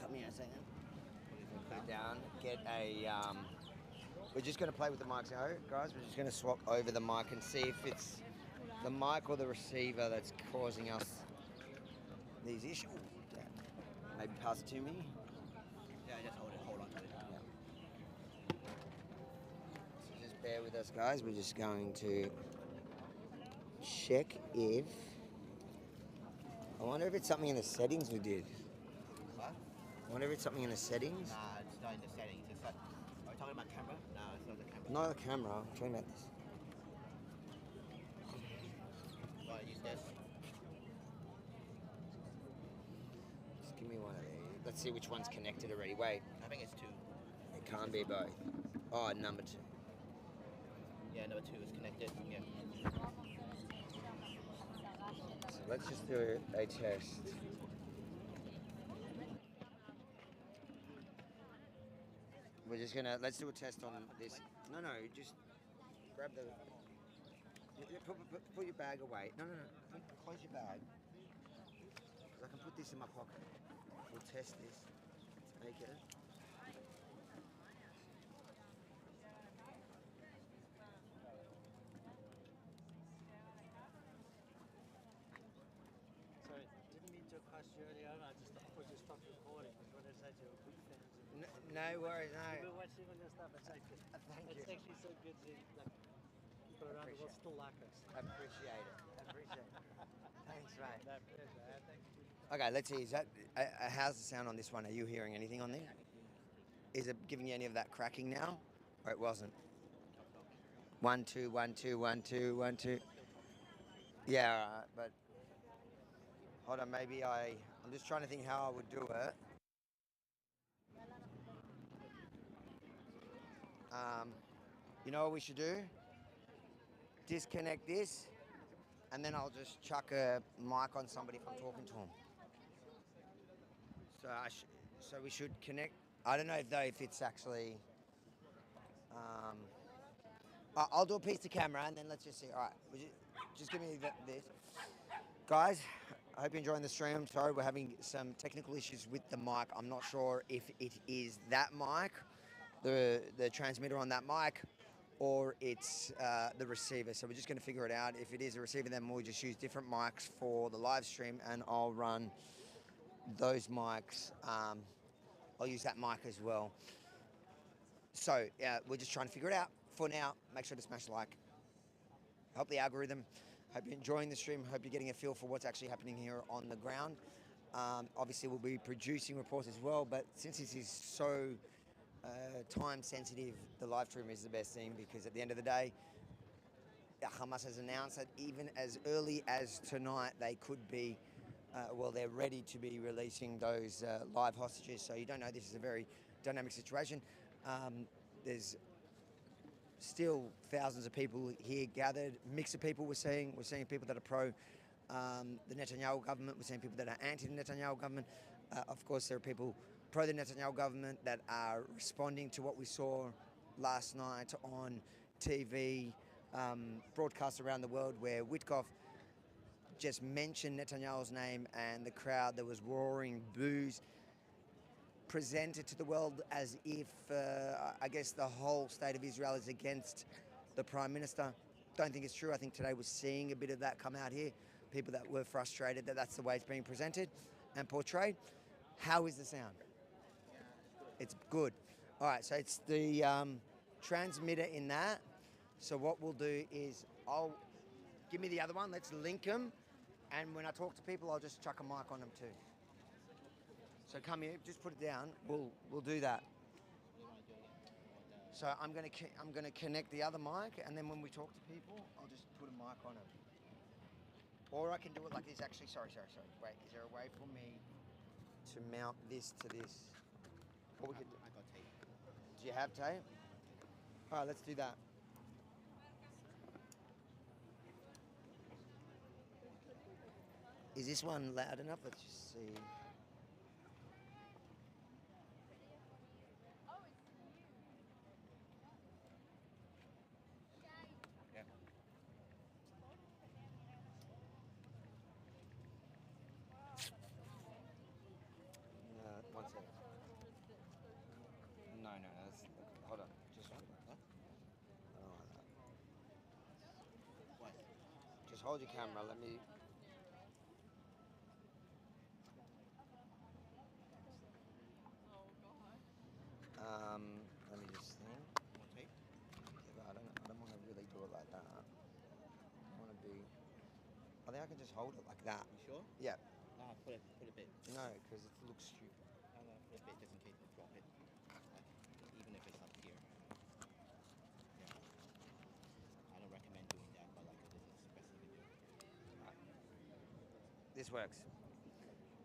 Come here a second. Put it down, get a, we're just going to play with the mics now, guys. We're just going to swap over the mic and see if it's the mic or the receiver that's causing us these issues. Maybe pass it to me. Yeah, just hold on to it. Yeah. So just bear with us, guys. We're just going to check if... I wonder if it's something in the settings we did. What? I wonder if it's something in the settings. Nah, it's not in the settings. It's not. Are we talking about camera? No, it's not the camera. Not the camera. I'm talking about this. Want to use this? Just give me one of these. Let's see which one's connected already. Wait. I think it's 2. It can't be both. Oh, number 2. Yeah, number 2 is connected. Yeah. So let's just do a test. We're just gonna, let's do a test on this. No, just grab the, put your bag away. No, close your bag. Because I can put this in my pocket. We'll test this. Take it. Sorry, didn't mean to pass you earlier. I just stopped recording because when I said you were big fans. No worries, no. We've been watching even your stuff. It's actually, Thank you. it's actually so good seeing like people around the world still like us. Appreciate it. Thanks, mate. No, pleasure. Thank you. Okay, let's see. Is that how's the sound on this one? Are you hearing anything on there? Is it giving you any of that cracking now, or it wasn't? 1 2 1 2 1 2 1 2. Yeah, all right, but hold on. Maybe I'm just trying to think how I would do it. You know what we should do? Disconnect this, and then I'll just chuck a mic on somebody if I'm talking to them. So we should connect. I don't know if it's actually. I'll do a piece to camera and then let's just see. All right, just give me this, guys. I hope you're enjoying the stream. Sorry, we're having some technical issues with the mic. I'm not sure if it is that mic, the transmitter on that mic, or it's the receiver. So we're just going to figure it out. If it is a receiver, then we'll just use different mics for the live stream, and I'll run those mics. I'll use that mic as well. So we're just trying to figure it out. For now, make sure to smash the like. Help the algorithm. Hope you're enjoying the stream. Hope you're getting a feel for what's actually happening here on the ground. Obviously, we'll be producing reports as well, but since this is so time sensitive, the live stream is the best thing, because at the end of the day, Hamas has announced that even as early as tonight, they could be, they're ready to be releasing those live hostages. So you don't know, this is a very dynamic situation. There's still thousands of people here gathered, mix of people we're seeing people that are pro the Netanyahu government, we're seeing people that are anti the Netanyahu government. Of course, there are people pro the Netanyahu government that are responding to what we saw last night on TV, broadcasts around the world, where Witkoff just mentioned Netanyahu's name and the crowd, there was roaring boos, presented to the world as if, I guess, the whole state of Israel is against the Prime Minister. Don't think it's true. I think today we're seeing a bit of that come out here. People that were frustrated that that's the way it's being presented and portrayed. How is the sound? It's good. All right, so it's the transmitter in that. So what we'll do is, give me the other one. Let's link them. And when I talk to people, I'll just chuck a mic on them too. So come here, just put it down. We'll do that. So I'm gonna connect the other mic, and then when we talk to people, I'll just put a mic on it. Or I can do it like this. Actually, sorry. Wait, is there a way for me to mount this to this? Or we could. I got tape. Do you have tape? All right, let's do that. Is this one loud enough? Let's just see. One second. No, that's, hold on. Just hold on. What? I don't like that. What? Just hold your camera, let me... Let me just think. More tape? Yeah, but I don't want to really do it like that. I want to be... I think I can just hold it like that. You sure? Yeah. No, put it a bit. No, because it looks stupid. No, put a bit just in case you drop it. Like, even if it's up here. Yeah. I don't recommend doing that, but like this is the best you can do. Right. This works.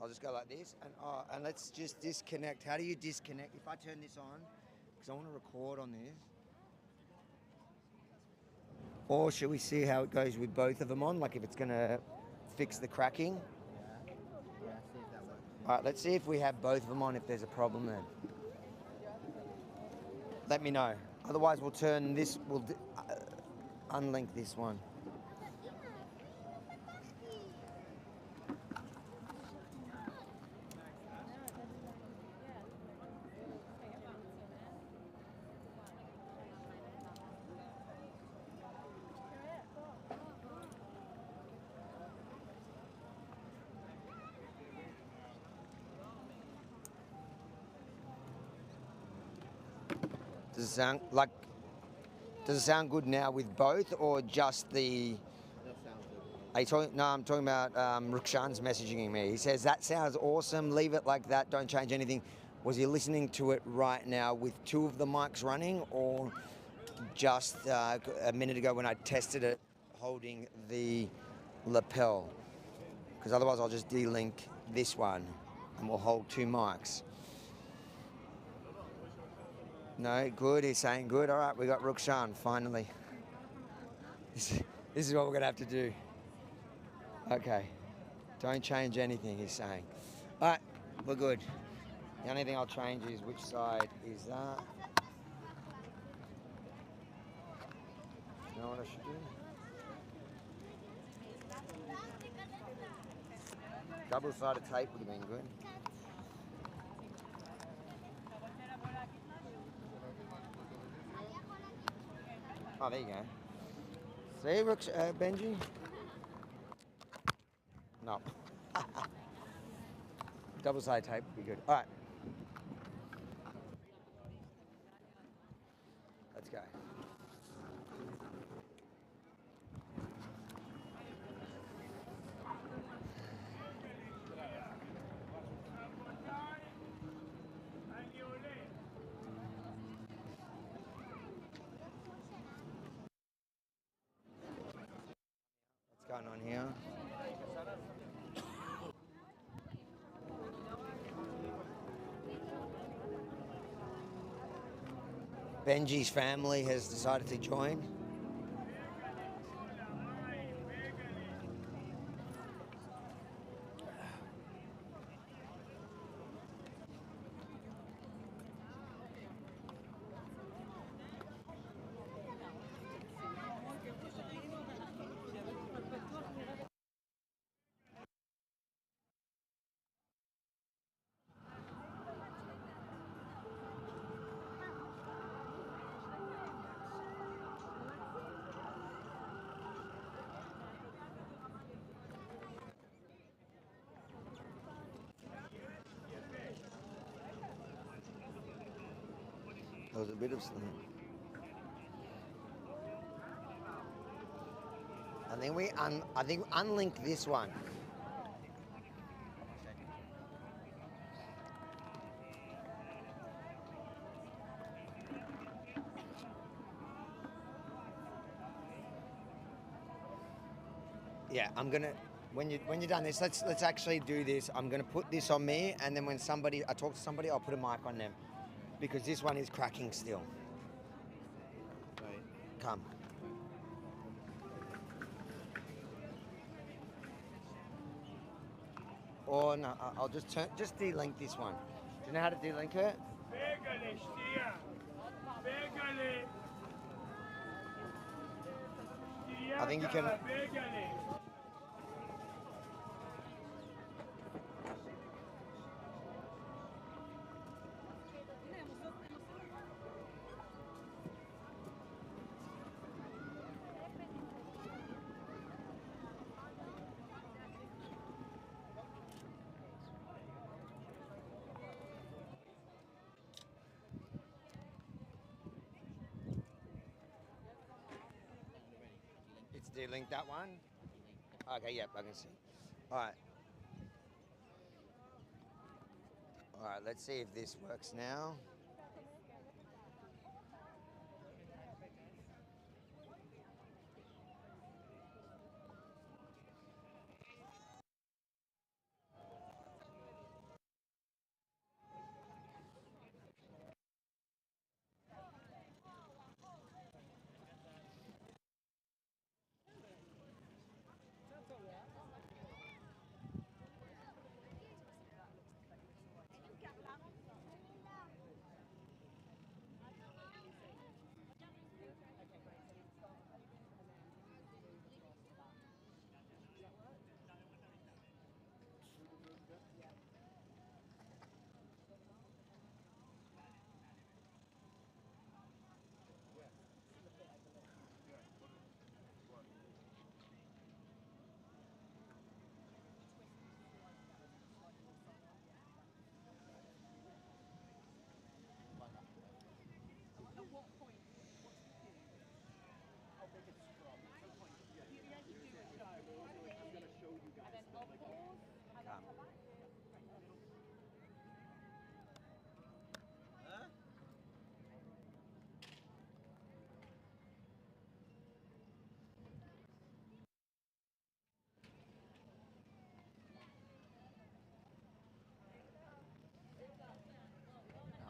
I'll just go like this, and let's just disconnect. How do you disconnect? If I turn this on, because I want to record on this. Or should we see how it goes with both of them on? Like if it's going to fix the cracking? Yeah, see if that works. All right, let's see if we have both of them on, if there's a problem then. Let me know. Otherwise, we'll turn this, we'll unlink this one. Does it sound good now with both, or just the? Are you talking? No, I'm talking about Rukshan's messaging me. He says that sounds awesome. Leave it like that. Don't change anything. Was he listening to it right now with two of the mics running, or just a minute ago when I tested it holding the lapel? Because otherwise I'll just de-link this one and we'll hold two mics. No, good. He's saying good. All right, we got Rukshan finally. This is what we're going to have to do. Okay. Don't change anything, he's saying. All right, we're good. The only thing I'll change is which side is that. You know what I should do? Double-sided tape would have been good. Oh, there you go. See, Benji? No. Double-sided tape would be good. All right. Okay. What's going on here? Benji's family has decided to join. There was a bit of something. I think unlink this one. Yeah, I'm gonna. When you're done this, let's actually do this. I'm gonna put this on me, and then when I talk to somebody, I'll put a mic on them, because this one is cracking still. Right. Come. Or no, I'll just delink this one. Do you know how to delink it? I think you can. It's delink that one? Okay, yep, I can see. All right. All right, let's see if this works now.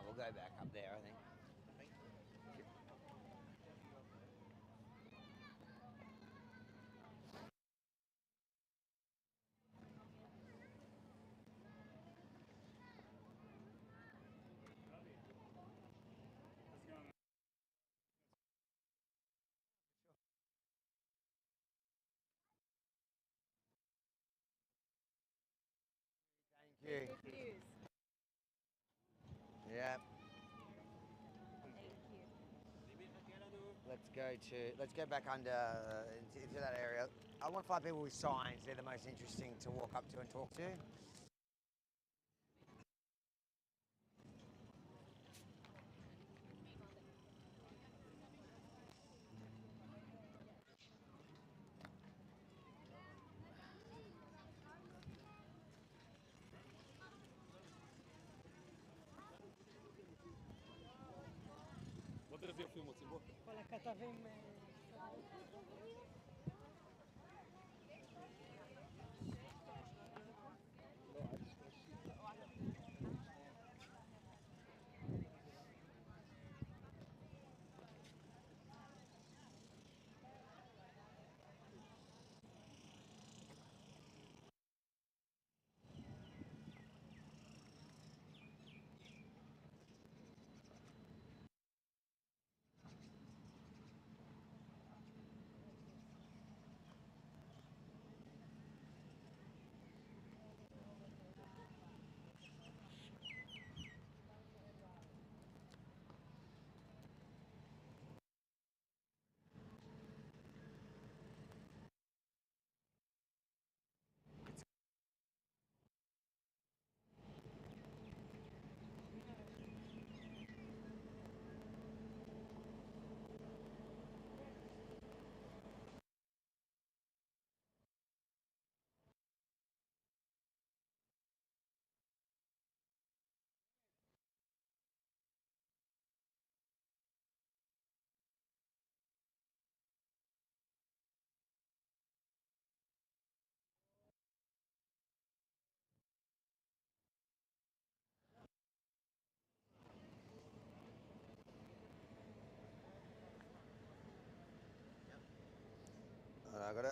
We'll go back up there, I think. Thank you. Yeah. Let's go back under into that area. I want to find people with signs. They're the most interesting to walk up to and talk to. תזיר פיום הציבור. כל הכתבים...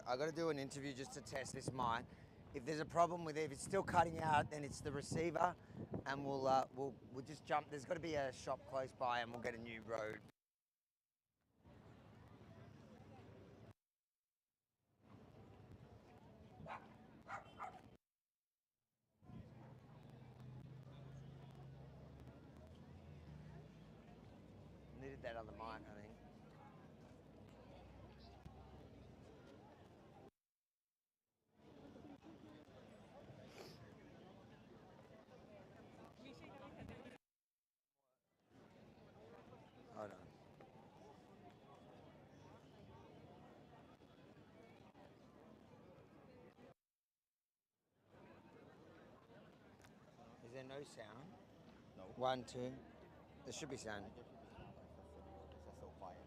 I got to do an interview just to test this mic. If there's a problem with it, if it's still cutting out, then it's the receiver, and we'll just jump. There's got to be a shop close by, and we'll get a new road. Needed that other mic, I think. Hold on. Is there no sound? No. 1, 2. There should be sound. It's just so quiet.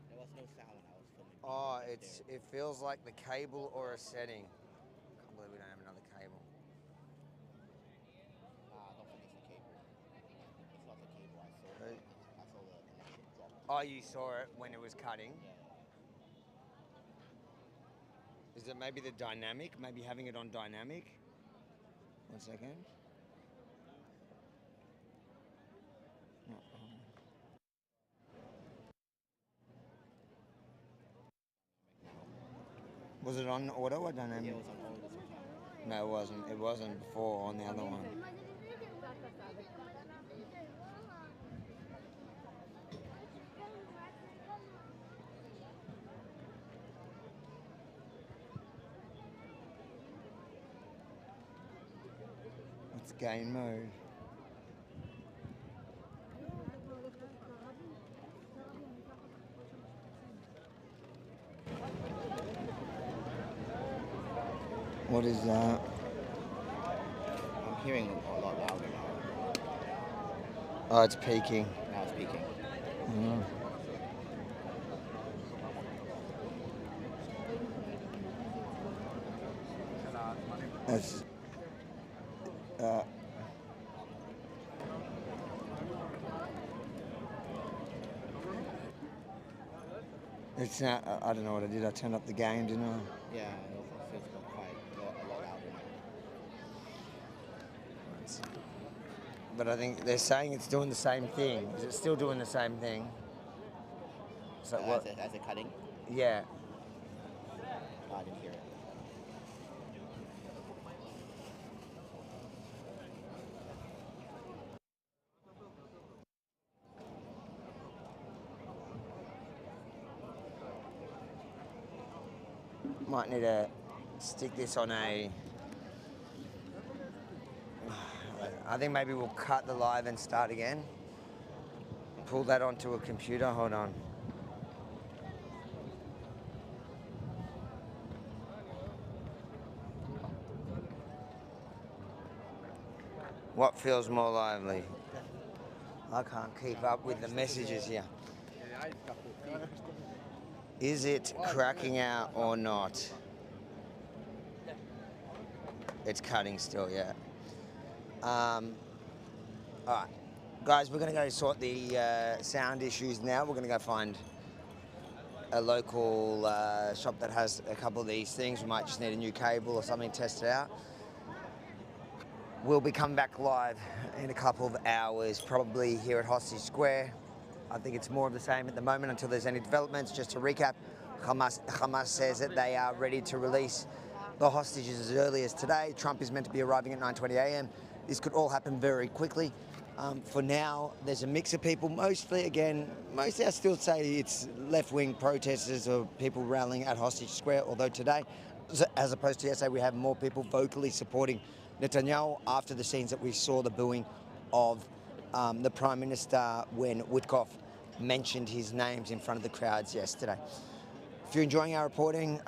There was no sound when I was filming. Oh, it feels like the cable or a setting. Can't believe we don't have another cable. I don't think it's the cable. It's not the cable. I saw the connection drop. Oh, you saw it when it was cutting? Yeah. Is it maybe the dynamic? Maybe having it on dynamic? 1 second. No. Was it on auto or dynamic? Yeah, it was on auto this time. No, it wasn't. It wasn't before on the other one. It's game mode. What is that? I'm hearing a lot louder now. Oh, it's peaking. Now it's peaking. That's it's not. I don't know what I did. I turned up the game, didn't I? Yeah, it feels quite a lot louder now. But I think they're saying it's doing the same thing. Is it still doing the same thing? So what? As a cutting? Yeah. I didn't hear it. Might need to stick this on a... I think maybe we'll cut the live and start again. Pull that onto a computer. Hold on. What feels more lively? I can't keep up with the messages here. Is it cracking out or not? It's cutting still, yeah. All right, guys, we're going to go sort the sound issues now. We're going to go find a local shop that has a couple of these things. We might just need a new cable or something to test it out. We'll be coming back live in a couple of hours, probably here at Hostage Square. I think it's more of the same at the moment until there's any developments. Just to recap, Hamas says that they are ready to release the hostages as early as today. Trump is meant to be arriving at 9:20 a.m. This could all happen very quickly. For now, there's a mix of people. Mostly I still say it's left-wing protesters or people rallying at Hostage Square, although today, as opposed to yesterday, we have more people vocally supporting Netanyahu after the scenes that we saw, the booing of the Prime Minister when Witkoff mentioned his names in front of the crowds yesterday. If you're enjoying our reporting,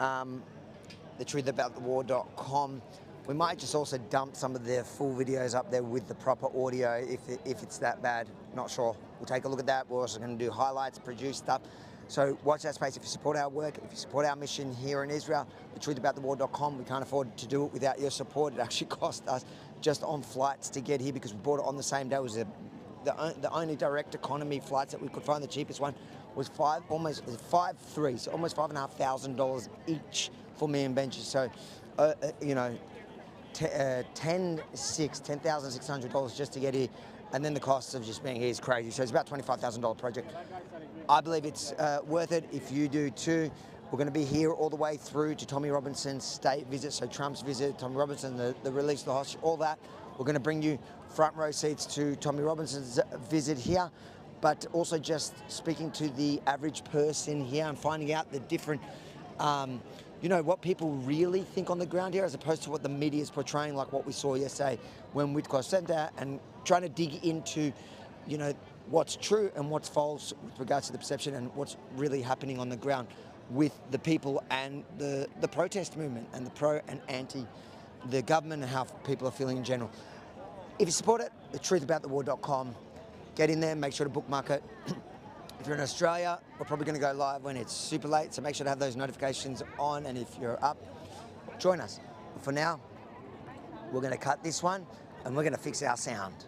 thetruthaboutthewar.com. We might just also dump some of the full videos up there with the proper audio if it's that bad. Not sure. We'll take a look at that. We're also going to do highlights, produce stuff. So watch that space if you support our work, if you support our mission here in Israel, thetruthaboutthewar.com. We can't afford to do it without your support. It actually cost us just on flights to get here because we bought it on the same day. It was the only direct economy flights that we could find. The cheapest one was almost $5,500 each for me and Benji. So, $10,600 just to get here, and then the cost of just being here is crazy. So it's about $25,000 project. I believe it's worth it if you do too. We're going to be here all the way through to Tommy Robinson's state visit, so Trump's visit, Tommy Robinson, the release of the hostage, all that. We're going to bring you front row seats to Tommy Robinson's visit here, but also just speaking to the average person here and finding out the different what people really think on the ground here as opposed to what the media is portraying, like what we saw yesterday when Witkoff said that, and trying to dig into, what's true and what's false with regards to the perception and what's really happening on the ground with the people and the protest movement and the pro and anti, the government and how people are feeling in general. If you support it, thetruthaboutthewar.com. Get in there, make sure to bookmark it. If you're in Australia, we're probably going to go live when it's super late, so make sure to have those notifications on, and if you're up, join us. But for now, we're going to cut this one, and we're going to fix our sound.